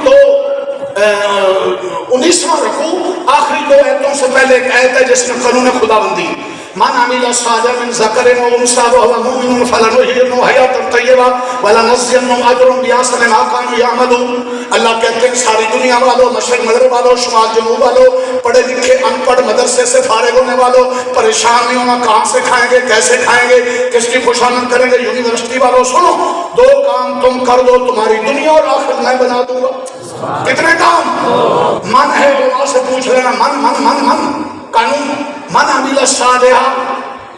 19واں رکوع، آخری 2 آیتوں سے پہلے ایک آیت ہے جس میں قانون خدا بندی. من عمل صالحا من ذکر او انثى وهو مؤمن فلنحيينه حیاۃ طیبہ ولنجزینهم اجرهم بأحسن ما كانوا يعملون. اللہ کہتے ہیں ساری دنیا والوں، مشرق مغرب والوں، شمال جنوب والوں، پڑھے لکھے ان پڑھ مدرسے سے فارغ ہونے والوں، پریشان نہیں ہونا کہاں سے کھائیں گے، کیسے کھائیں گے، کس کی خوشامد کریں گے. یونیورسٹی والوں سنو، 2 کام تم کر دو، تمہاری دنیا اور آخرت میں بنا دوں گا. کتنے کام؟ من ہے، علماء سے پوچھ لینا، من قانون. من عمل صالحا،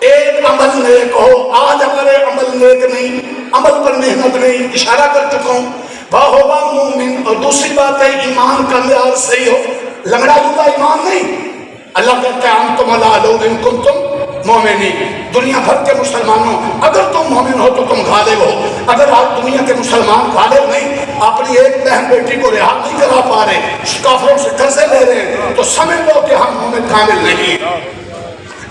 ایک عمل نیک ہو. آج ہمارے عمل نیک نہیں, عمل پر محنت نہیں, اشارہ کر چکا ہوں. ہوگا مومن. اور دوسری بات ہے ایمان کا معیار صحیح ہو. لنگڑا لوگا ایمان نہیں. اللہ کہتا ہے انتم العلون ان کنتم مومنین. دنیا بھر کے مسلمانوں اگر تم مومن ہو تو تم غالب ہو. اگر آپ دنیا کے مسلمان غالب نہیں, اپنی ایک بہن بیٹی کو رہا نہیں کرا پا رہے, کافروں سے قرضے لے رہے ہیں, تو سمجھ لو کہ ہم مومن کامل نہیں.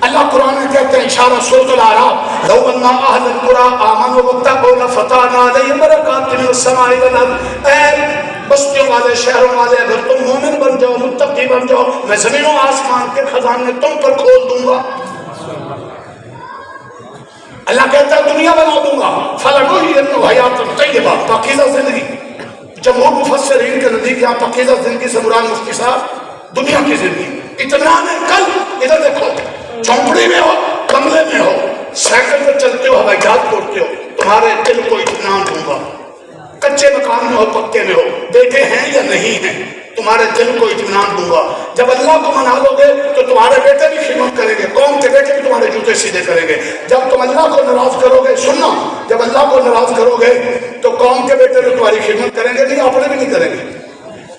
اللہ قرآن میں کہتے ہیں اشارہ سورۃ الاعراف لو ان اہل القرى آمنوا واتقوا لفتحنا علیہم برکات من السماء والارض. اے بستیوں والے, شہروں والے, اگر تم مومن بن جاؤ, متقی بن جاؤ, میں زمین و آسمان کے خزانے تم پر کھول دوں گا. اللہ کہتا ہے دنیا بنا دوں گا. فلنحیینہ حیاۃ طیبہ, پاکیزہ زندگی. جمہور مفسرین کے نزدیک یہاں پاکیزہ زندگی سے مراد مفتی صاحب دنیا کی زندگی. اطمینان ہے. کل ادھر دیکھو, جھونپڑی میں ہو, کمرے میں ہو, سائیکل پہ چلتے ہو, ہوائی جہاز اڑتے ہو, تمہارے دل کو اطمینان دوں گا. کچے مکان میں ہو, پکے میں ہو, بیٹے ہیں یا نہیں ہیں, تمہارے دل کو اطمینان دوں گا. جب اللہ کو منا لو گے تو تمہارے بیٹے بھی خدمت کریں گے, قوم کے بیٹے بھی تمہارے جوتے سیدھے کریں گے. جب تم اللہ کو ناراض کرو گے, سننا, جب اللہ کو ناراض کرو گے تو قوم کے بیٹے بھی تمہاری خدمت کریں گے, نہیں اپنے بھی نہیں کریں گے.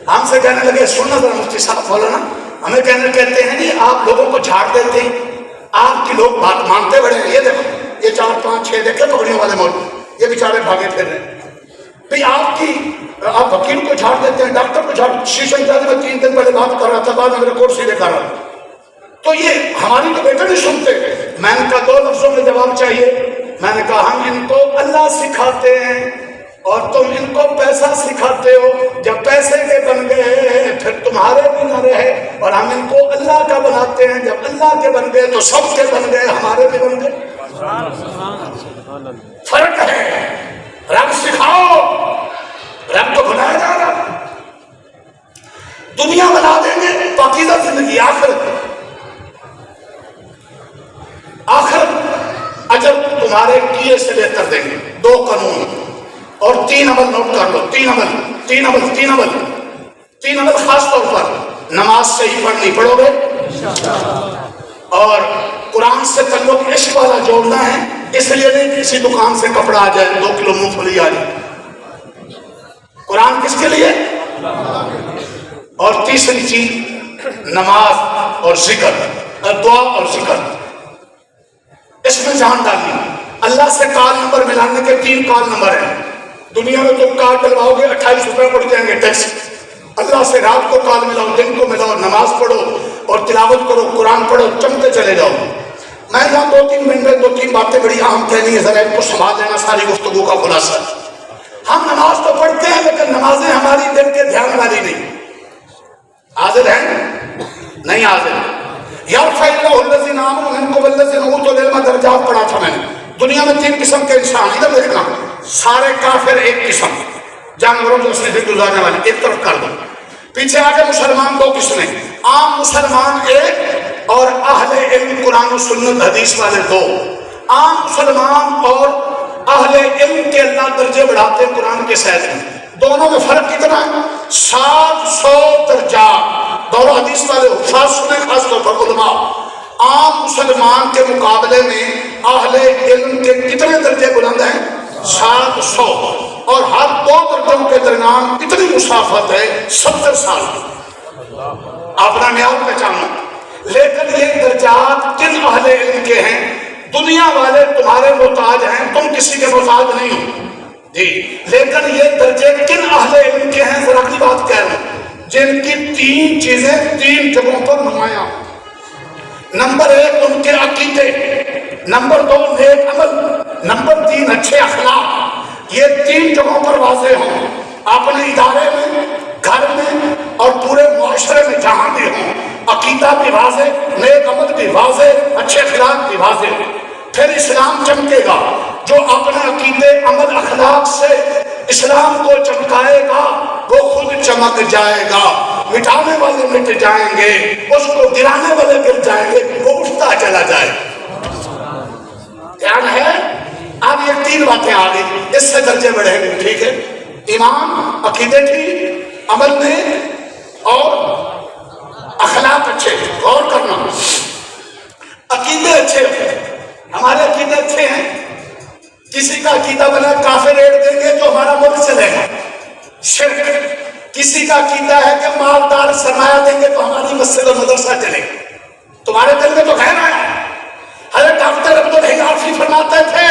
ہم سے کہنے لگے سننا ذرا مفتی صاحب بولو نا, ہمیں کہتے ہیں نہیں آپ لوگوں کو جھاڑ دیتے ہیں, آپ کی لوگ بات مانتے بڑے ہیں. یہ دیکھو یہ 4 5 6 دیکھے پکڑیوں والے مول, یہ بیچارے بھاگے پھر رہے ہیں. بھئی آپ وکیل کو جھاڑ دیتے ہیں, ڈاکٹر کو جھاڑ. شیشہ اجازت میں 3 دن پہلے بات کر رہا تھا, بعد میں میرے کورس سیدھے کر رہا. تو یہ ہماری تو بیٹے نہیں سنتے. میں نے کہا 2 لفظوں میں جواب چاہیے. میں نے کہا ہم ان کو اللہ سکھاتے ہیں اور تم ان کو پیسہ سکھاتے ہو. جب پیسے کے بن گئے پھر تمہارے بھی نہ رہے, اور ہم ان کو اللہ کا بناتے ہیں. جب اللہ کے بن گئے تو سب کے بن گئے, ہمارے بھی بن گئے. فرق ہے. رب سکھاؤ, رب تو بنایا جا رہا. دنیا بنا دیں گے, پاکیزہ زندگی, آخرت اجر تمہارے کیے سے بہتر دیں گے. 2 قانون اور 3 عمل نوٹ کر لو. 3 عمل خاص طور پر نماز سے ہی پڑھنی. پڑھو گے, اور قرآن سے تعلق عشق والا جوڑنا ہے. اس لیے نہیں کسی دکان سے کپڑا آ جائے 2 کلو مونگ پھلی آ جائے. قرآن کس کے لیے؟ اور تیسری چیز نماز اور ذکر, دعا اور ذکر, اس میں جان ڈالنی. اللہ سے کال نمبر ملانے کے 3 کال نمبر ہیں. دنیا میں تم کال ڈلواؤ گے 28 روپے پڑ جائیں گے ٹیکس. اللہ سے رات کو کال ملاؤ, دن کو ملاؤ, نماز پڑھو اور تلاوت کرو, قرآن پڑھو, چمتے چلے جاؤ. میں یہاں 2-3 منٹ میں 2-3 باتیں بڑی اہم کہنی ہے, ذرا ان کو سنبھال لینا. ساری گفتگو کا خلاصہ, ہم نماز تو پڑھتے ہیں لیکن نمازیں ہماری دل کے دھیان والی نہیں. حاضر ہیں نہیں حاضر. یرفع اللہ الذین آمنوا منکم والذین اوتوا العلم درجات پڑھا تھا میں نے. دنیا میں 3 قسم کے انسان, ادھر دیکھنا, سارے کافر ایک قسم, جانوروں سے زندگی گزارنے والے ایک طرف کر دو. پیچھے آگے مسلمان 2 قسمیں, عام مسلمان ایک اور اہل علم قرآن و سنت حدیث والے 2. عام مسلمان اور اہل علم کے اللہ درجے بڑھاتے ہیں قرآن کے ساتھ میں. دونوں میں فرق کتنا ہے؟ 700 درجات. دونوں حدیث والے حفاظ سنیں, خاص طور پر علماء. عام مسلمان کے مقابلے میں اہل علم کے کتنے درجے بلند ہیں؟ 700. اور ہر 2 درجوں کے درمیان اتنی مسافت ہے 70 سال. اپنا معیار پہچانو. لیکن یہ درجات کن اہل علم کے ہیں؟ دنیا والے تمہارے محتاج ہیں, تم کسی کے محتاج نہیں ہو جی. لیکن یہ درجے کن اہل علم کے ہیں؟ ذرا اگلی بات کہہ رہا ہوں, جن کی 3 چیزیں 3 جگہوں پر نمایاں. نمبر 1 ان کے عقیدے, نمبر 2 نیک عمل, نمبر 3 اچھے اخلاق. یہ 3 جگہوں پر واضح ہوں. اپنے ادارے میں, گھر میں اور پورے معاشرے میں جہاں بھی ہوں, عقیدہ بھی واضح, نیک عمل بھی واضح, اچھے اخلاق بھی واضح. پھر اسلام چمکے گا. جو اپنے عقیدے, عمل, اخلاق سے اسلام کو چمکائے گا وہ خود چمک جائے گا. مٹانے والے مٹ جائیں گے, اس کو گرانے والے گر جائیں گے, وہ اٹھتا چلا جائے. دھیان ہے. اب یہ 3 باتیں آ گئی, اس سے درجے بڑھیں گے. ٹھیک ہے, ایمان, عقیدے ٹھیک, عمل میں اور اخلاق اچھے. غور کرنا, عقیدے اچھے کا عقیدہ بنا کافر ریٹ دیں گے تو ہمارا ملک چلے گا. شرک. کسی کا عقیدہ ہے کہ مالدار سرمایہ دیں گے تو ہماری مسجد و مدرسہ چلے گا. تمہارے دل میں تو خیر آیا. حضرت ڈاکٹر عبدالحی عارفی فرماتے تھے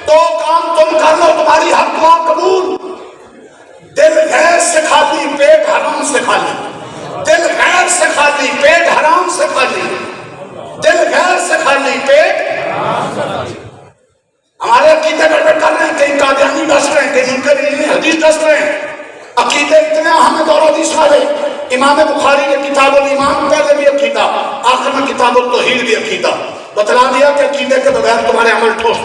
دو کام تم کر لو تمہاری ہر دعا قبول. دل غیر سے خالی پیٹ حرام سے خالی. دل غیر سے خالی پیٹ حرام سے خالی. دل غیر سے خالی پیٹ. ہمارے عقیدے گڑبڑ کر رہے ہیں, کہیں قادیانی ڈس رہے ہیں, کہیں منکر حدیث ڈس رہے ہیں. عقیدے اتنے احمد اور حدیث والے. امام بخاری نے کتاب الایمان پہلے بھی عقیدہ, آخر میں کتاب التوحید بھی عقیدہ بتلا دیا کہ عقیدے کے بغیر تمہارے عمل ٹھوس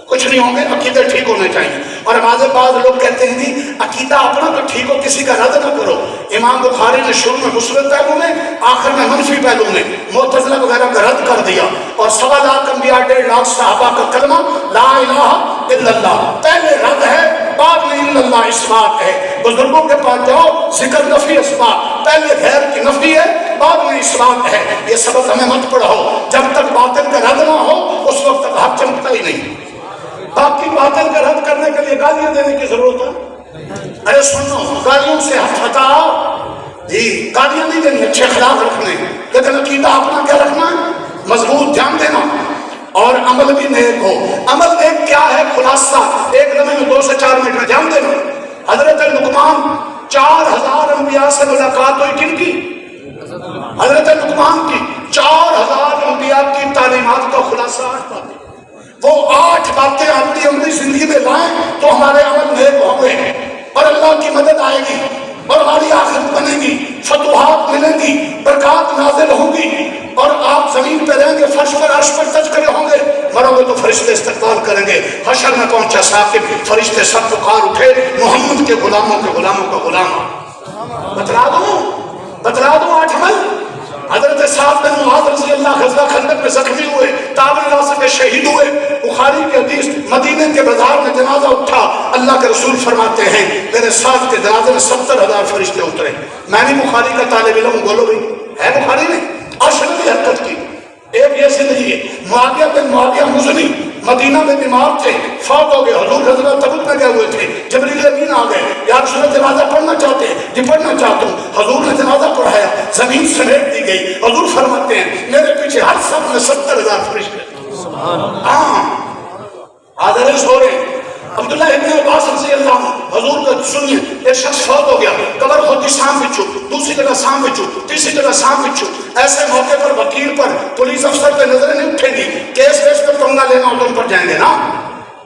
کچھ نہیں ہوں گے, عقیدے ٹھیک ہونے چاہیے. اور ہمارے بعض لوگ کہتے ہیں جی عقیدہ اپنا تو ٹھیک ہو, کسی کا رد نہ کرو. امام بخاری نے شروع میں مثبت پہلو میں, آخر میں منفی پہلو میں معتزلہ وغیرہ کا رد کر دیا. اور 1.25 لاکھ انبیاء 1.5 لاکھ صحابہ کا کلمہ لا الہ الا اللہ پہلے رد ہے, بعد میں الا اللہ اثبات ہے. بزرگوں کے پاس جاؤ, ذکر نفی اثبات, پہلے غیر کی نفی ہے بعد میں اثبات ہے. یہ سبق ہمیں مت پڑھاؤ, جب تک باطل کا رد نہ ہو اس وقت تک حق چمکتا ہی نہیں. باقی باطل کا رد کرنے کے لیے گالیاں دینے کی ضرورت ہے. ارے سنو, گالیوں سے ہاتھ ہٹاؤ جی, گالیاں نہیں دینی, اچھے اخلاق رکھنے, لیکن عقیدہ اپنا کیا رکھنا ہے مضبوط, دھیان دینا. اور عمل بھی نیک ہو. عمل نیک کیا ہے خلاصہ ایک لمحے میں 2 سے 4 منٹ میں دھیان دینا. حضرت لقمان 4000 انبیاء سے ملاقات ہوئی, کن کی؟ حضرت لقمان کی. 4000 انبیاء کی تعلیمات کا خلاصہ 8 باتیں. وہ 8 باتیں اپنی عملی زندگی میں لائیں تو ہمارے عمل نیک ہوں گے اور اللہ کی مدد آئے گی اور ہماری آخرت بنے گی, فتوحات ملیں گی, برکات نازل ہوں گی اور آپ زمین پہ رہیں گے, فرش پر عرش پر تذکرے ہوں گے. مرو گے تو فرشتے استقبال کریں گے. حشر میں پہنچا ثاقب, فرشتے سب پکار اٹھے محمد کے غلاموں کے غلاموں کا غلام. بتلا دوں 8 عمل. حضرت سعد بن معاذ رضی اللہ غزوہ خندق میں زخمی ہوئے, تعبیر راستے میں شہید ہوئے. بخاری کی حدیث, مدینے کے بازار میں جنازہ اٹھا, اللہ کے رسول فرماتے ہیں میرے سعد کے جنازے میں 70,000 فرشتے اترے. میں بھی بخاری کا طالب علم, بولو بھائی ہے بخاری نے اشرفی حرکت کی. ایک یہ زندگی ہے. معاویہ بن معاویہ مزنی مدینہ میں بیمار تھے, فوت ہو گئے. حضور غزوہ تبوک میں گئے ہوئے تھے, جبریل امین آ گئے, یا رسول اللہ جنازہ پڑھنا چاہتے ہیں؟ جی پڑھنا چاہتا ہوں. حضور نے جنازہ پڑھایا, زمین سمیٹ دی گئی. حضور فرماتے ہیں میرے پیچھے ہر سب میں 70,000 فرشتے. ہاں حاضر سو رہے. عبداللہ ابن عباس رضی اللہ عنہ, حضور کا سنیے, ایک شخص فوت ہو گیا, قبر ہوتی شام بچو, دوسری جگہ شام بچو, تیسری جگہ شام بچو. ایسے موقع پر وکیل پر, پولیس افسر پہ نظریں نہیں اٹھیں گی, کیس ویس پہ پنگا لینا ہو تو ان پر جائیں گے نا.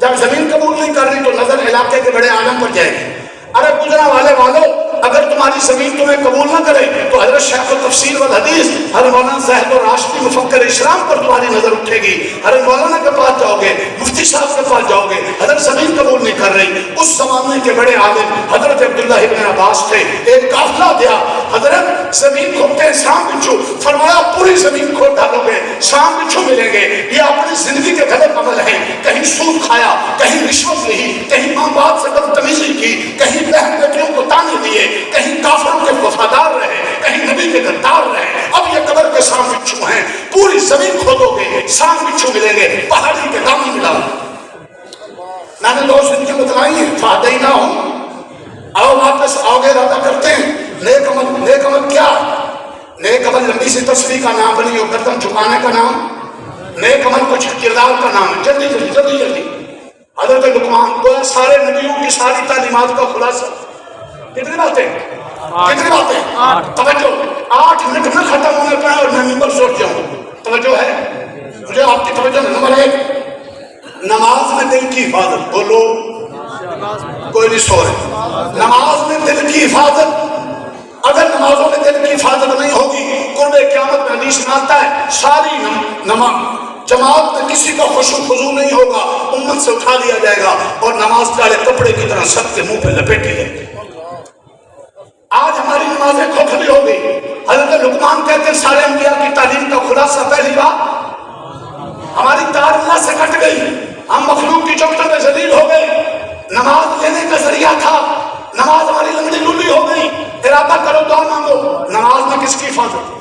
جب زمین قبول نہیں کر رہی تو نظر علاقے کے بڑے عالم پر جائے گی. ارے گجرا والے والوں, اگر تمہاری زمین تمہیں قبول نہ کرے تو حضرت شیخ التفسیر والحدیث حضرت مولانا زاہد الراشدی مفکر اسلام پر تمہاری نظر اٹھے گی. حضرت مولانا کے پاس جاؤ گے, مفتی صاحب کے پاس جاؤ گے, حضرت زمین قبول نہیں کر رہی. اس زمانے کے بڑے عالم حضرت عبداللہ ابن عباس تھے. ایک قافلہ گیا, حضرت زمین کھودتے ہیں شام بچھو, فرمایا پوری زمین کھود ڈالو گے شام بچھو ملیں گے. یہ اپنی زندگی کے غلط عمل ہے. کہیں سود کھایا, کہیں رشوت لی, کہیں ماں باپ سے بدتمیزی کی, کہیں بہن بیٹیوں کو تانے دیے, کہیں کافروں کے وفادار رہے, کہیں نبی کے غدار رہے. اب یہ قبر کے شام بچھو ہیں, پوری زمین کھودو گے شام بچھو ملیں گے, پہاڑی کے دامن ملا. میں نے 2 زندگی بتلائی ہیں, فہدینا ہوں. آؤ واپس آؤ گے, ارادہ کرتے ہیں نیک عمل. نیک عمل کیا؟ نیک عمل لمبی سی تصویر کا نام بنی ہو, گردن جھکانے کا نام. نیک عمل کچھ کردار کا نام ہے. جلدی جلدی جلدی جلدی. حضرت لقمان گویا سارے نبیوں کی ساری تعلیمات کا خلاصہ. کتنی باتیں؟ کتنی باتیں؟ توجہ. 8 منٹ میں ختم ہونے پہ اور میں ممبر سوچ جاؤں. توجہ ہے مجھے آپ کی توجہ. نمبر 1, نماز میں دل کی حفاظت. بولو, کوئی نہیں سو رہے. نماز میں دل کی حفاظت. اگر نمازوں میں دل کی حفاظت نہیں ہوگی, قرب قیامت میں حدیث میں آتا ہے ساری نماز جماعت میں کسی کا خشوع خضوع نہیں ہوگا, امت سے اٹھا لیا جائے گا اور نماز کالے کپڑے کی طرح سب کے منہ پہ لپیٹی جائے گی. آج ہماری نمازیں کھوکھلی ہو گئی. حضرت لقمان کہتے ہیں سارے انبیاء کی تعلیم کا خلاصہ پہلی بات, ہماری تار اللہ سے کٹ گئی, ہم مخلوق کی چوکٹوں میں ذلیل ہو گئے. نماز لینے کا ذریعہ تھا, نماز ہماری لنگڑی لولی ہو گئی. ارادہ کرو, دعا مانگو. نماز میں کس کی حفاظت؟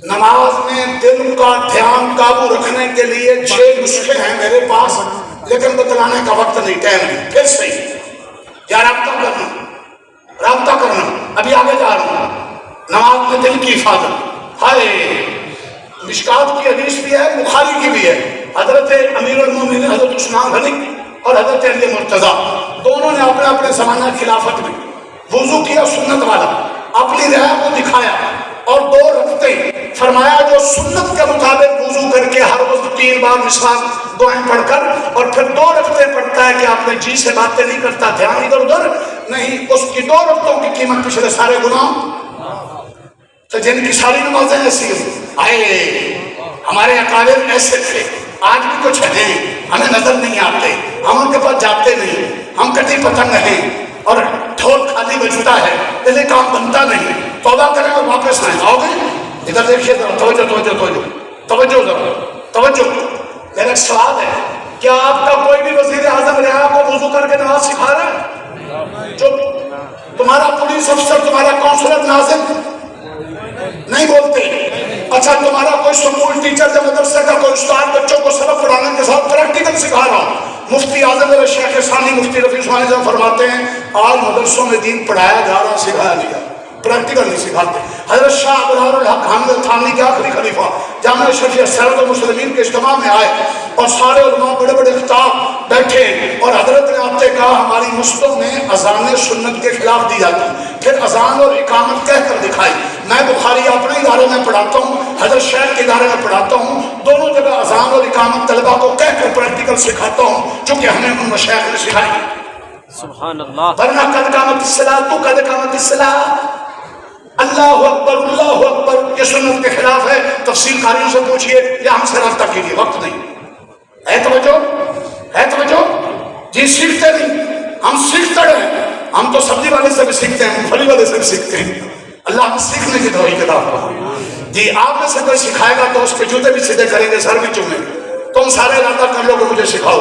نماز میں دل کا دھیان قابو رکھنے کے لیے 6 نسخے ہیں میرے پاس. لیکن بتلانے کا وقت نہیں، ٹائم نہیں. پھر صحیح یا رابطہ کرنا. ابھی آگے جا رہا ہوں. نماز میں دل کی حفاظت. ہائے مشکات کی حدیث بھی ہے، بخاری کی بھی ہے. حضرت امیر المومنین حضرت عثمان غنی اور حضرت علی مرتضیٰ دونوں نے اپنے اپنے زمانہ خلافت میں وضو کیا سنت والا، اپنی رائے کو دکھایا اور 2 رکعتیں فرمایا جو سنت کے مطابق وضو کر کے ہر وقت 3 بار مسواک دعائیں پڑھ کر اور پھر 2 رکعتیں پڑھتا ہے کہ آپ نے جی سے باتیں نہیں کرتا، دھیان ادھر ادھر نہیں. اس کی 2 رکعتوں کی قیمت پچھلے سارے گناہ. تو جن کی ساری نمازیں ایسی آئے ہمارے اکابر ایسے تھے، آج بھی کچھ ہیں ہمیں نظر نہیں آتے، ہم ان کے پاس جاتے نہیں، ہم کٹی پتنگ ہیں اور ڈھول خالی بجتا ہے، اس لیے کام بنتا نہیں. توبہ کریں اور واپس آئیں. آؤ گے ادھر دیکھیے ذرا، توجہ ذرا توجہ. میرا ایک سوال ہے، کیا آپ کا کوئی بھی وزیر اعظم رہا کو وضو کر کے نماز سکھا رہا ہے؟ جو تمہارا پولیس افسر، تمہارا کونسلر ناظم نہیں بولتے. اچھا تمہارا کوئی سکول ٹیچر یا مدرسے کا کوئی استاد بچوں کو سبق پڑھانے کے ساتھ پریکٹیکل سکھا رہا ہوں. مفتی اعظم میرے شیخ ثانی مفتی رفیع عثمانی صاحب فرماتے ہیں آج مدرسوں میں دین پڑھایا جا رہا، سکھایا نہیں جا، پریکٹیکل نہیں سکھاتے. حضرت شاہ ابرار الحق حامد تھانوی کے آخری خلیفہ جامعہ شفیع سید المسلمین کے اجتماع میں آئے اور سارے علماء بڑے بڑے خطاب بیٹھے اور حضرت نے آپ سے کہا ہماری مسجدوں میں اذان سنت کے خلاف دی جاتی، پھر اذان اور اقامت کہہ کر دکھائی. میں بخاری اپنے ادارے میں پڑھاتا ہوں، حضرت شیخ کے ادارے میں پڑھاتا ہوں، دونوں جگہ اذان اور اقامت طلبہ کو کہہ کر پریکٹیکل سکھاتا ہوں چونکہ ہمیں ان مشائخ نے سکھائی. سبحان اللہ. ورنہ قد قامت الصلاۃ، تو قد قامت الصلاۃ، اللہ اکبر یہ سنت کے خلاف ہے. تفسیر قاریوں سے پوچھئے یا ہم سے رابطہ کیجیے، وقت نہیں ہے. توجہ جی. سیکھتے نہیں، ہم سیکھتے رہے. ہم تو سبزی والے سے بھی سیکھتے ہیں، مونگ پھلی والے سے بھی سیکھتے ہیں. اللہ ہم سیکھنے کی توفیق عطا فرمائے. جی آپ میں سے کوئی سکھائے گا تو اس کے جوتے بھی سیدھے کریں گے، سر بھی چومیں گے. تم سارے ارادہ کر لو کہ مجھے سکھاؤ.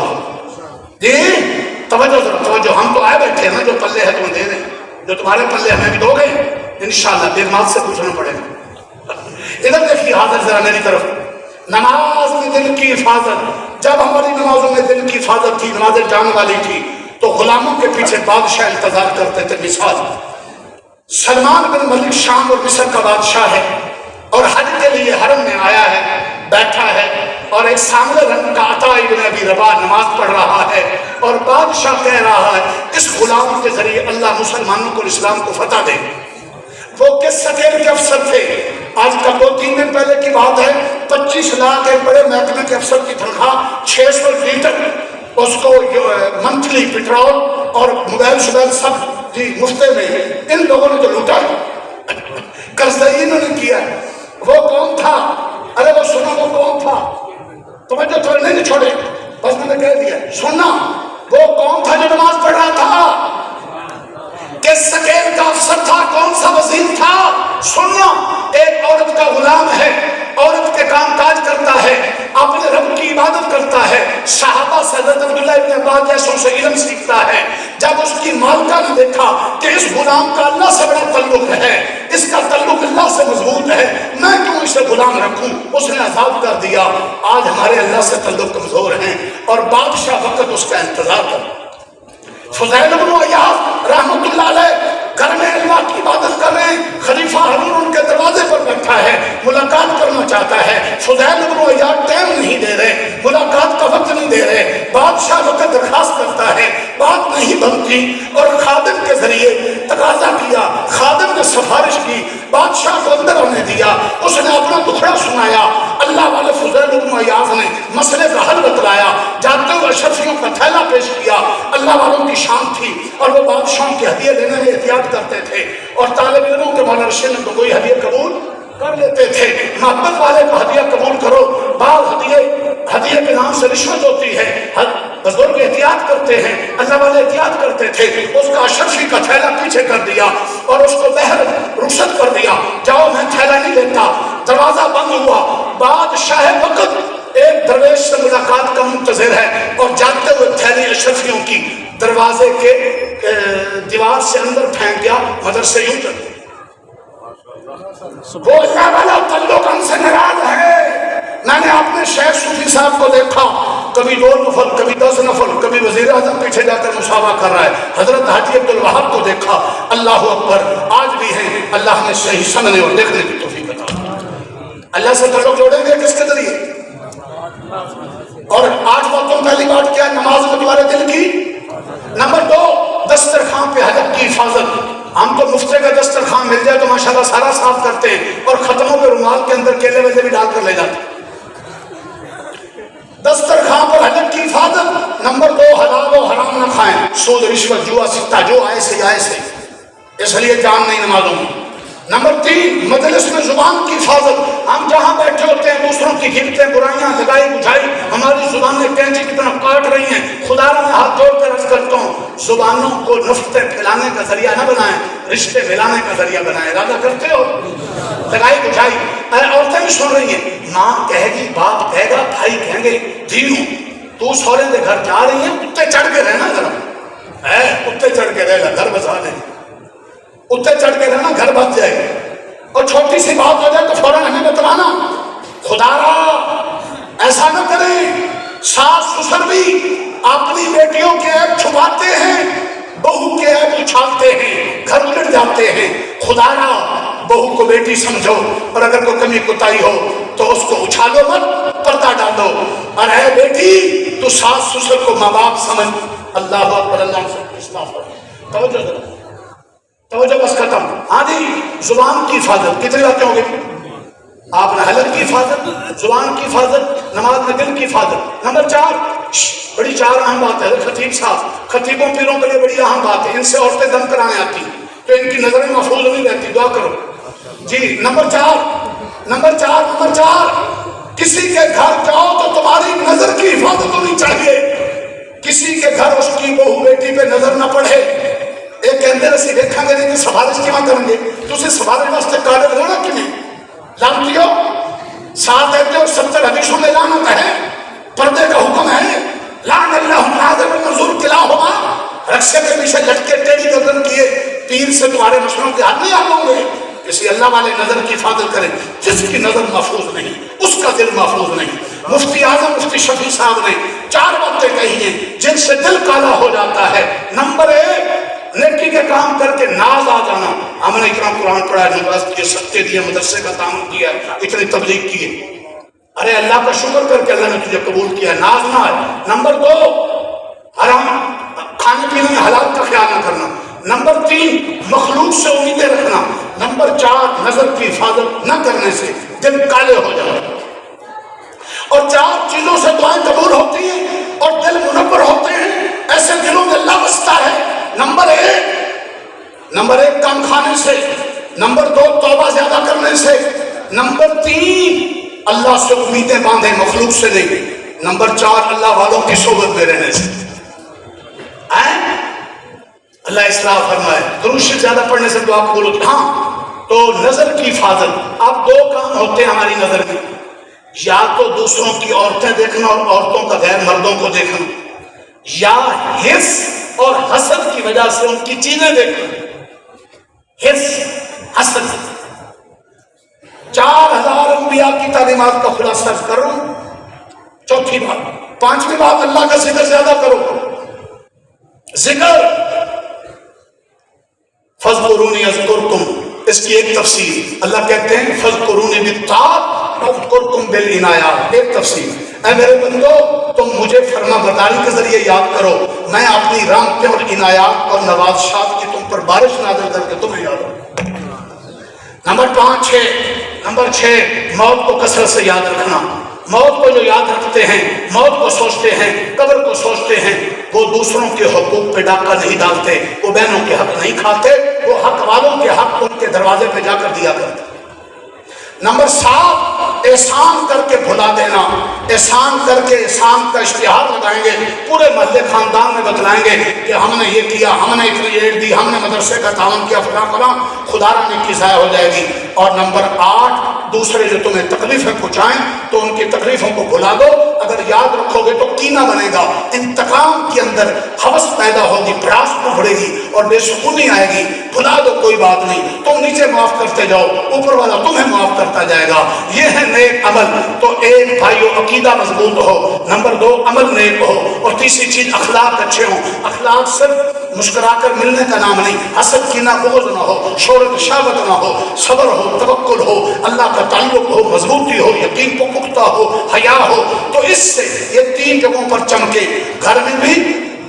جی توجہ ذرا توجہ. ہم تو آئے بیٹھے ہیں نا، جو پلے ہے تمہیں دے دیں، جو تمہارے پلے ہمیں بھی دو گے انشاءاللہ. بے مال سے پوچھنا پڑے گا. ادھر دیکھیے حاضر ذرا میری طرف. نماز میں دل کی حفاظت. جب ہماری نمازوں میں دل کی حفاظت تھی، نمازیں جانے والی تھی، تو غلاموں کے پیچھے بادشاہ انتظار کرتے تھے. مثال سلمان بن ملک شام اور مصر کا بادشاہ ہے اور حج کے لیے حرم میں آیا ہے، بیٹھا ہے اور ایک سامنے رنگ کا عطا ابن ابی رباح نماز پڑھ رہا ہے اور بادشاہ کہہ رہا ہے اس غلام کے ذریعے اللہ مسلمانوں کو اسلام کو فتح دے. وہ کس سکیل کے افسر تھے؟ آج کا 2-3 دن پہلے کی بات ہے. 25 لاکھ ایک بڑے محکمے کے افسر کی تنخواہ، 600 لیٹر اس کو منتھلی پیٹرول اور موبائل شبائل سب جی مفتے میں. ان لوگوں نے تو لوٹا، قرضداروں نے کیا. وہ کون تھا؟ ارے وہ سنو وہ کون تھا؟ تمہیں جو تھوڑے نہیں چھوڑے، بس میں نے کہہ دیا سننا. وہ کون تھا جو نماز پڑھ رہا تھا؟ کس سکیل کا افسر تھا؟ کون سا وزیر تھا؟ سننا. ایک عورت کا غلام ہے، عورت کے کام کاج کرتا ہے، اپنے رب کی عبادت کرتا ہے. صحابہ سے حضرت عبداللہ ابن عباس جیسوں سے علم سیکھتا ہے. جب اس کی مالکہ نے دیکھا کہ اس غلام کا اللہ سے بڑا تعلق ہے، اس کا تعلق اللہ سے مضبوط ہے، میں کیوں اسے غلام رکھوں، اس نے آزاد کر دیا. آج ہمارے اللہ سے تعلق کمزور ہیں اور بادشاہ وقت اس کا انتظار کر. فضیل بن عیاض رحمۃ اللہ علیہ گھر میں اللہ کی عبادت کر رہے ہیں، خلیفہ ہارون ان کے دروازے پر بیٹھا ہے، ملاقات کرنا چاہتا ہے. فضیل بن عیاض ٹائم نہیں دے رہے، ملاقات کا وقت نہیں دے رہے. بادشاہ وقت درخواست کرتا ہے، بات نہیں بنتی اور خادم کے ذریعے تقاضا کیا. خادم نے سفارش کی، بادشاہ کو اندر آنے دیا. اس نے اپنا دکھڑا سنایا. اللہ والے فضیل بن عیاض نے مسئلے کا حل بتلایا. جاتے ہوئے اشرفیوں کا تھیلا پیش کیا. اللہ والوں کی شان تھی اور وہ بادشاہوں کے ہدیے لینے میں احتیاط کرتے تھے اور طالب علموں کے مولانا رشید تو کوئی ہدیہ قبول کر لیتے تھے. محبت والے کو ہدیہ قبول کرو. بعض ہدیے کے نام سے رشوت ہوتی ہے، بزرگ احتیاط کرتے ہیں، اللہ والے احتیاط کرتے تھے. اس کا اشرفی کا تھیلا پیچھے کر دیا اور اس کو بہر رخصت کر دیا. جاؤ میں تھیلا نہیں لیتا. دروازہ بند ہوا. بادشاہ وقت ایک درویش سے ملاقات کا منتظر ہے اور جاتے ہوئے تھیلی اشرفیوں کی دروازے کے دیوار سے اندر پھینک گیا. مدرسے یوں چل وہ اللہ والا تعلق ہم سے ناراض ہے. میں نے اپنے شیخ صوفی صاحب کو دیکھا، کبھی 2 نفل، کبھی 10 نفل، کبھی وزیر اعظم پیچھے جا کر مصافحہ کر رہا ہے. حضرت حاجی عبدالوہاب کو دیکھا، اللہ اکبر، آج بھی ہیں. اللہ نے صحیح سننے اور دیکھنے کی توفیق عطا فرمائے. اللہ سے تعلق جوڑیں گے کس کے ذریعے؟ اور 8 وقتوں پہلی بات کیا؟ نماز میں تمہارے دل کی. نمبر 2 دسترخوان پہ حلق کی حفاظت. ہم تو مفتے کا دسترخوان مل جائے تو ماشاءاللہ سارا صاف کرتے ہیں اور ختموں پہ رومال کے اندر کیلے ویلے بھی ڈال کر لے جاتے ہیں. دسترخوان پر حلق کی حفاظت. نمبر 2 حلال و حرام نہ کھائیں، سود رشوت جوا سکتا جو آئے سے جائے سے، اس لیے جان نہیں نمازوں میں. نمبر 3 مجلس میں زبان کی حفاظت. ہم جہاں بیٹھے ہوتے ہیں دوسروں کی گفتیں برائیاں لگائی بجھائی ہماری زبانیں کینچی کی طرح کاٹ رہی ہیں. خدا میں ہاتھ جوڑ کر عرض کرتا ہوں زبانوں کو نفرتیں پھیلانے کا ذریعہ نہ بنائیں، رشتے ملانے کا ذریعہ بنائیں. ارادہ کرتے ہو؟ لگائی بجھائی. عورتیں بھی سن رہی ہیں، ماں کہے گی، باپ کہے گا، بھائی کہیں گے، دھیو تو سورے دے گھر جا رہی ہیں، اتے چڑھ کے رہنا ذرا ہے، اتے چڑھ کے رہنا، گھر بسا دیں، اتے چڑھ کے رہنا، گھر بس جائے گا. اور چھوٹی سی بات ہو جائے تو فوراً ہمیں بتلانا. خدا را ایسا نہ کریں. ساس سسر بھی اپنی بیٹیوں کے عیب چھپاتے ہیں، بہو کے عیب اچھالتے ہیں، گھر الٹ جاتے ہیں. خدا را بہو کو بیٹی سمجھو اور اگر کوئی کمی کوتاہی ہو تو اس کو اچھالو مت، پردہ ڈالو. اور اے بیٹی تو ساس سسر کو ماں باپ سمجھ. اللہ اکبر. اللہ سے اصلاح فرمائے. توجہ ذرا، توجہ بس ختم. ہاں جی، زبان کی حفاظت. کتنے باتیں ہو گئی؟ آپ نے حلق کی حفاظت، زبان کی حفاظت، نماز میں دل کی حفاظت. نمبر 4 بڑی 4 اہم بات ہے. خطیب صاحب، خطیبوں پیروں کے لیے بڑی اہم بات ہے. ان سے عورتیں دم کرانے آتی تو ان کی نظریں محفوظ نہیں رہتی. دعا کرو جی. نمبر 4 کسی کے گھر جاؤ تو تمہاری نظر کی حفاظت ہونی چاہیے. کسی کے گھر اس کی بہو بیٹی پہ نظر نہ پڑے. ایک اندر اسی دیکھا گے نہیں کہ سفارش کیوں کریں گے تو اسے سفارش واسطے کارڈ لگانا کہ نہیں لانتی ہو. 7 اور 70 حدیثوں میں لعنت ہے، پردے کا حکم ہے. لعن اللہ الناظر والمنظور کلاہما. رکشے کے پیچھے لٹکے ٹیڑھی گردن کیے پیر سے تمہارے مسئلوں کے حل نہیں حل ہوں گے. کسی اللہ والے نظر کی حفاظت کریں. جس کی نظر محفوظ نہیں اس کا دل محفوظ نہیں. مفتی اعظم مفتی شفیع صاحب نے 4 باتیں کہی ہیں جن سے دل کالا ہو جاتا ہے. نمبر 1 نیکی کے کام کر کے ناز آ جانا. ہم نے اتنا قرآن پڑھا ہے، یونیورسٹی کے ستے دیے، مدرسے کا تعاون کیا، اتنی تبلیغ کی ہے. ارے اللہ کا شکر کر کے اللہ نے تجھے قبول کیا، ناز نہ آئے. نمبر 2 حرام کھانے پینے میں حلال کا خیال نہ کرنا. نمبر 3 مخلوق سے امیدیں رکھنا. نمبر 4 نظر کی حفاظت نہ کرنے سے دل کالے ہو جائے. اور 4 چیزوں سے دعائیں قبول ہوتی ہیں اور دل منور ہوتے ہیں. ایسے دلوں میں اللہ بستا ہے. نمبر 1 کم کھانے سے. نمبر 2 توبہ زیادہ کرنے سے. نمبر 3 اللہ سے امیدیں باندھیں، مخلوق سے نہیں. نمبر 4 اللہ والوں کی صحبت میں رہنے سے. اللہ اصلاح فرمائے. درود شریف زیادہ پڑھنے سے دعا قبول ہوتی. ہاں تو نظر کی حفاظت. اب 2 کام ہوتے ہیں ہماری نظر میں، یا تو دوسروں کی عورتیں دیکھنا اور عورتوں کا غیر مردوں کو دیکھنا، یا حرص اور حسد کی وجہ سے ان کی چیزیں دیکھنا. حرص حسد. 4000 انبیاء کی تعلیمات کا خلاصہ کر رہا ہوں. 4تھی بات. 5ویں بات اللہ کا ذکر زیادہ کرو. ذکر فَاذْكُرُونِي أَذْكُرْكُمْ. اس کی ایک تفسیر اللہ کہتے ہیں فَاذْكُرُونِي بِالطَّاعَةِ وَاذْكُرْكُمْ بِالْعِنَایَةِ. ایک تفسیر، اے میرے بندو تم مجھے فرما برداری کے ذریعے یاد کرو، میں اپنی رحمتیں اور عنایات اور نوازشات کی تم پر بارش نازل کر کے تمہیں یاد رکھوں. نمبر 6 موت کو کثرت سے یاد رکھنا. موت کو جو یاد رکھتے ہیں، موت کو سوچتے ہیں، قبر کو سوچتے ہیں، وہ دوسروں کے حقوق پہ ڈاکہ نہیں ڈالتے، وہ بہنوں کے حق نہیں کھاتے، وہ حق والوں کے حق ان کے دروازے پہ جا کر دیا کرتے. نمبر 7 احسان کر کے بھلا دینا. احسان کر کے احسان کا اشتہار لگائیں گے، پورے محلے خاندان میں بتلائیں گے کہ ہم نے یہ کیا، ہم نے اتنی ایڈ دی، ہم نے مدرسے کا تعاون کیا، فلاں فلاں. خدا را نیکی ضائع ہو جائے گی. اور نمبر 8 دوسرے جو تمہیں تکلیفیں پہنچائیں تو ان کی تکلیفوں کو بھلا دو. اگر یاد رکھو گے تو کینہ بنے گا, انتقام کے اندر ہوس پیدا ہوگی, پیاس بڑھے گی اور بے سکونی آئے گی. بھلا دو, کوئی بات نہیں, تم نیچے معاف کرتے جاؤ, اوپر والا تمہیں معاف کرتا جائے گا. یہ ہے نیک عمل. تو ایک بھائیو عقیدہ مضبوط ہو, نمبر 2 عمل نیک ہو, اور تیسری چیز اخلاق اچھے ہوں. اخلاق صرف مسکرا کر ملنے کا نام نہیں, حسد کینہ بغض نہ ہو, شہرت شہوت نہ ہو, صبر ہو, توکل ہو, اللہ کا تعلق ہو, مضبوطی ہو, یقین کو پختہ ہو, حیا ہو. تو اس سے یہ 3 جگہوں پر چمکے. گھر میں بھی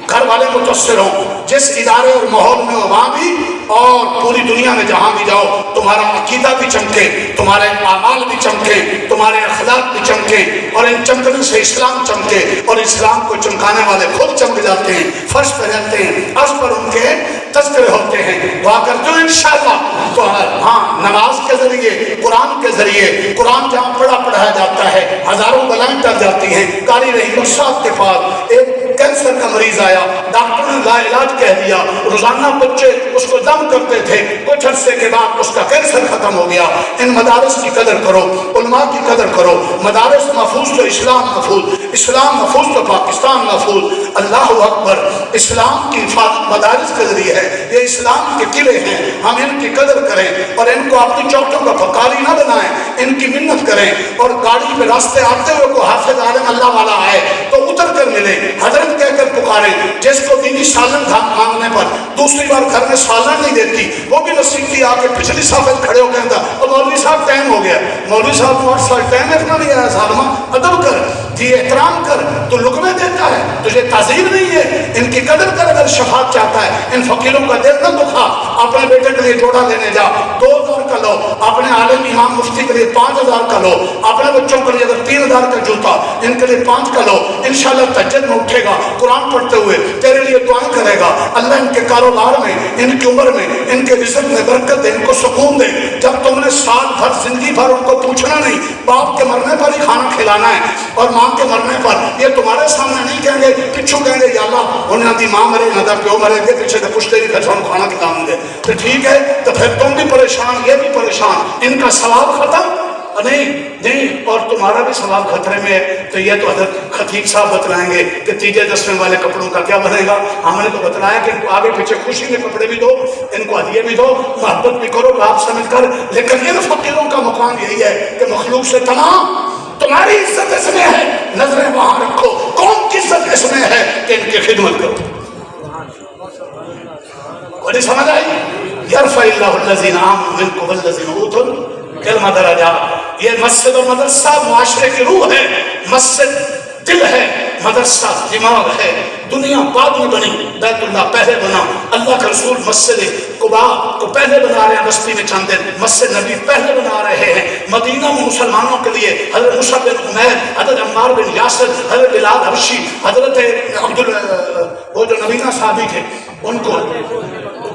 گھر والے متاثر ہوں, جس ادارے اور ماحول میں ہو وہاں بھی, اور پوری دنیا میں جہاں بھی جاؤ تمہارا عقیدہ بھی چمکے, تمہارے اعمال بھی چمکے, تمہارے اخلاق بھی چمکے, اور ان چمکنے سے اسلام چمکے. اور اسلام کو چمکانے والے خود چمک جاتے ہیں, فرش پہ رہتے ہیں, عرش پر ان کے تذکرے ہوتے ہیں. دعا کرتے ہو انشاءاللہ. تو ہاں, نماز کے ذریعے, قرآن کے ذریعے, قرآن جہاں پڑھایا جاتا ہے ہزاروں بلائیں ٹل جاتی ہیں. کاری رہی برسات کے پاس ایک کینسر کا مریض آیا, ڈاکٹر نے لا علاج کہہ دیا, روزانہ بچے اس کو دم کرتے تھے, کچھ عرصے کے بعد اس کا کینسر ختم ہو گیا. ان مدارس کی قدر کرو, علماء کی قدر کرو. مدارس محفوظ تو اسلام محفوظ, اسلام محفوظ تو پاکستان محفوظ. اللہ اکبر. اسلام کی حفاظت مدارس کے ذریعے ہے. یہ اسلام کے قلعے ہیں, ہم ان کی قدر کریں اور ان کو اپنی چوٹوں کا پھکاری نہ بنائیں, ان کی منت کریں. اور گاڑی پہ راستے آتے ہوئے کو حافظ عالم اللہ والا آئے تو اتر کر ملے, حضرت کہہ کر پکارے. جس کو بیوی سالن مانگنے پر دوسری بار گھر میں سالن نہیں دیتی, وہ بھی نصیب کی آ کے پچھلی صافت کھڑے ہو گئے تھا, اور مولوی صاحب ٹائم ہو گیا, مولوی صاحب کو 8 سال ٹائم اتنا نہیں آیا, سالمہ ادب کر, جی احترام کر, تو لقمے دیتا ہے, تجھے تعظیم نہیں ہے. ان کی قدر کر. اگر شفاعت چاہتا ہے, ان فقیروں کا دل نہ دکھا. اپنے بیٹے کے لیے جوڑا لینے جا, 2000 کا لو. اپنے عالم امام مفتی کے لیے 5000 کا لو. اپنے بچوں کے لیے اگر 3000 کا جوتا, ان کے لیے 5 کا لو. انشاءاللہ تہجد میں اٹھے گا, قرآن پڑھتے ہوئے تیرے لیے دعائیں کرے گا. اللہ ان کے کاروبار میں, ان کی عمر میں, ان کے رزق میں برکت دے, ان کو سکون دے. جب تم نے سال بھر زندگی بھر ان کو پوچھنا نہیں, باپ کے مرنے پر ہی کھانا کھلانا ہے, اور ماں کے مرنے پر یہ تمہارے سامنے نہیں کہیں گے, پچھو کہیں گے یا اللہ انہیں دی ماں مرے نہ پیو مرے گے, پیچھے سے پوچھتے نہیں کہ کھانا کھلاؤں گے. تو ٹھیک ہے, تو پھر تم بھی پریشان, یہ بھی پریشان, ان کا ثواب ختم نہیں, اور تمہارا بھی ثواب خطرے میں ہے. تو یہ تو حضرت خطیب صاحب بتلائیں گے کہ تیجے دسویں والے کپڑوں کا کیا بنے گا. ہم نے تو بتلایا کہ آگے پیچھے خوشی کے کپڑے بھی دو, ان کو ہدیے بھی دو, محبت بھی کرو آپ سمجھ کر. لیکن ان فقیروں کا مقام یہی ہے کہ مخلوق سے تمام تمہاری عزت اس میں ہے, نظریں وہاں رکھو. قوم کی عزت اس میں ہے کہ ان کی خدمت کرو. کوئی سمجھ آئی؟ یرفع اللہ الذین آمنوا منکم والذین اوتوا العلم درجات. یہ مسجد اور مدرسہ معاشرے کی روح ہے. مسجد دل ہے, مدرسہ دماغ ہے. دنیا بعد میں بنی, بیت اللہ پہلے بنا. اللہ کے رسول مسجد قباء کو پہلے بنا رہے ہیں بستی میں چند دن, مسجد نبی پہلے بنا رہے ہیں. مدینہ میں مسلمانوں کے لیے حضرت مصعب بن عمیر, حضرت عمار بن یاسر, حضرت بلال حبشی, حضرت وہ جو نبینا صحابی تھے ان کو,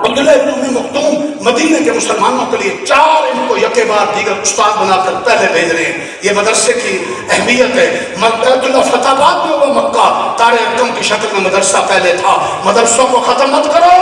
عبداللہ ابن ام مکتوم, مدینہ کے مسلمانوں کے لیے 4 ان کو یکے بار دیگر استاد بنا کر پہلے بھیج رہے ہیں. یہ مدرسے کی اہمیت ہے. بیت اللہ فتح آباد میں وہ مکہ تارے ارقم کی شکل میں مدرسہ پہلے تھا. مدرسوں کو ختم مت کرو.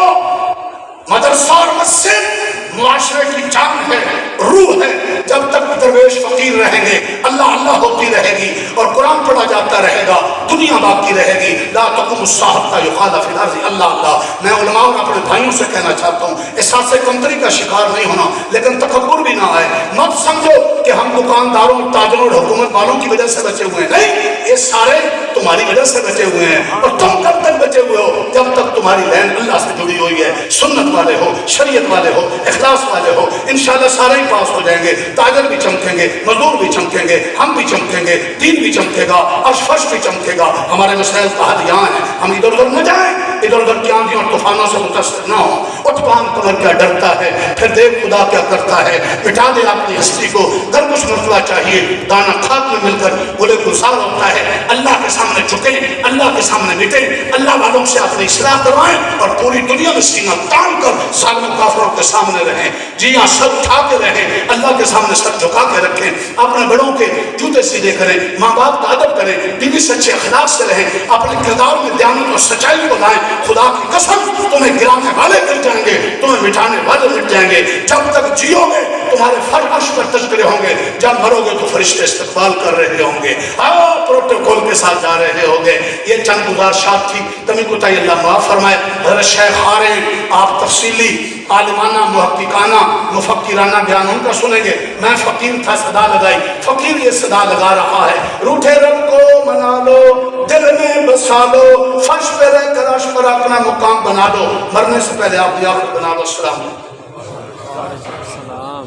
مدرسہ اور مسجد معاشرے کی جان ہے, روح ہے. جب تک درویش فقیر رہیں گے, اللہ اللہ ہوتی رہے گی اور قرآن پڑھا جاتا رہے گا, دنیا باقی رہے گی. لا تقوم الساعة حتى يقال في الارض اللہ اللہ. میں علماء اور اپنے بھائیوں سے کہنا چاہتا ہوں, احساس کمتری کا شکار نہیں ہونا, لیکن تکبر بھی نہ آئے. مت سمجھو کہ ہم دکانداروں, تاجروں اور حکومت والوں کی وجہ سے بچے ہوئے ہیں. نہیں, یہ سارے تمہاری وجہ سے بچے ہوئے ہیں. اور تم کب تک بچے ہوئے ہو؟ جب تک تمہاری لین اللہ سے جڑی ہوئی ہے. سنت والے ہو, شریعت والے ہو, اخلاص والے ہو, انشاءاللہ سارے ہی پاس ہو جائیں گے. تاجر بھی چمکیں گے, مزدور بھی چمکیں گے, ہم بھی چمکیں گے, دین بھی چمکے گا, عرش فرش بھی چمکے گا. ہمارے مسائل قحطیاں ہیں, ہم ادھر ادھر نہ جائیں, ادھر ادھر کی آندھیوں اور طوفانوں سے متاثر نہ ہوں. اٹھپان کمر کیا ڈرتا ہے, پھر دیکھ خدا کیا کرتا ہے. مٹا دے اپنی ہستی کو, در کچھ مرتبہ چاہیے دانا خاک میں مل کر گلے گلزار ہوتا ہے. اللہ کے سامنے جھکیں, اللہ کے سامنے مٹیں, اللہ والوں سے اپنی اصلاح کروائیں, اور پوری دنیا میں سینہ تان کر ظالم کافروں کے سامنے رہیں. جی ہاں, سر اٹھا کے رہیں, اللہ کے سامنے سر جھکا کے رکھیں, اپنے بڑوں کے جوتے سیدھے کریں, ماں باپ کا ادب کریں, بیوی سے اچھے اخلاق سے رہیں, اپنے کردار میں دیانت اور سچائی کو لائیں. خدا کی قسم تمہیں گرانے والے گر جائیں گے, تمہیں مٹانے والے مٹ جائیں گے. جب تک جیو گے تمہارے فرش پر تذکرے ہوں گے, گے، جب مرو گے تو فرشتے استقبال کر رہے ہوں گے، پروٹوکول کے ساتھ جا رہے ہوں گے۔ یہ چند گزارشات تھی، تمہیں کو تائی اللہ معاف فرمائے۔ حضرت شیخ آ رہے ہیں، آپ تفصیلی عالمانہ محققانہ مفکرانہ بیان ان کا سنیں گے۔ میں فقیر تھا، صدا لگائی، فقیر یہ صدا لگا رہا ہے، روٹھے رب کو منا لو، دل میں بسا لو، فرش پہ رہ کر عرش پر اپنا مقام بنا لو، مرنے سے پہلے آپ بھی آخر بنا لو۔ السلام علیکم۔ سلام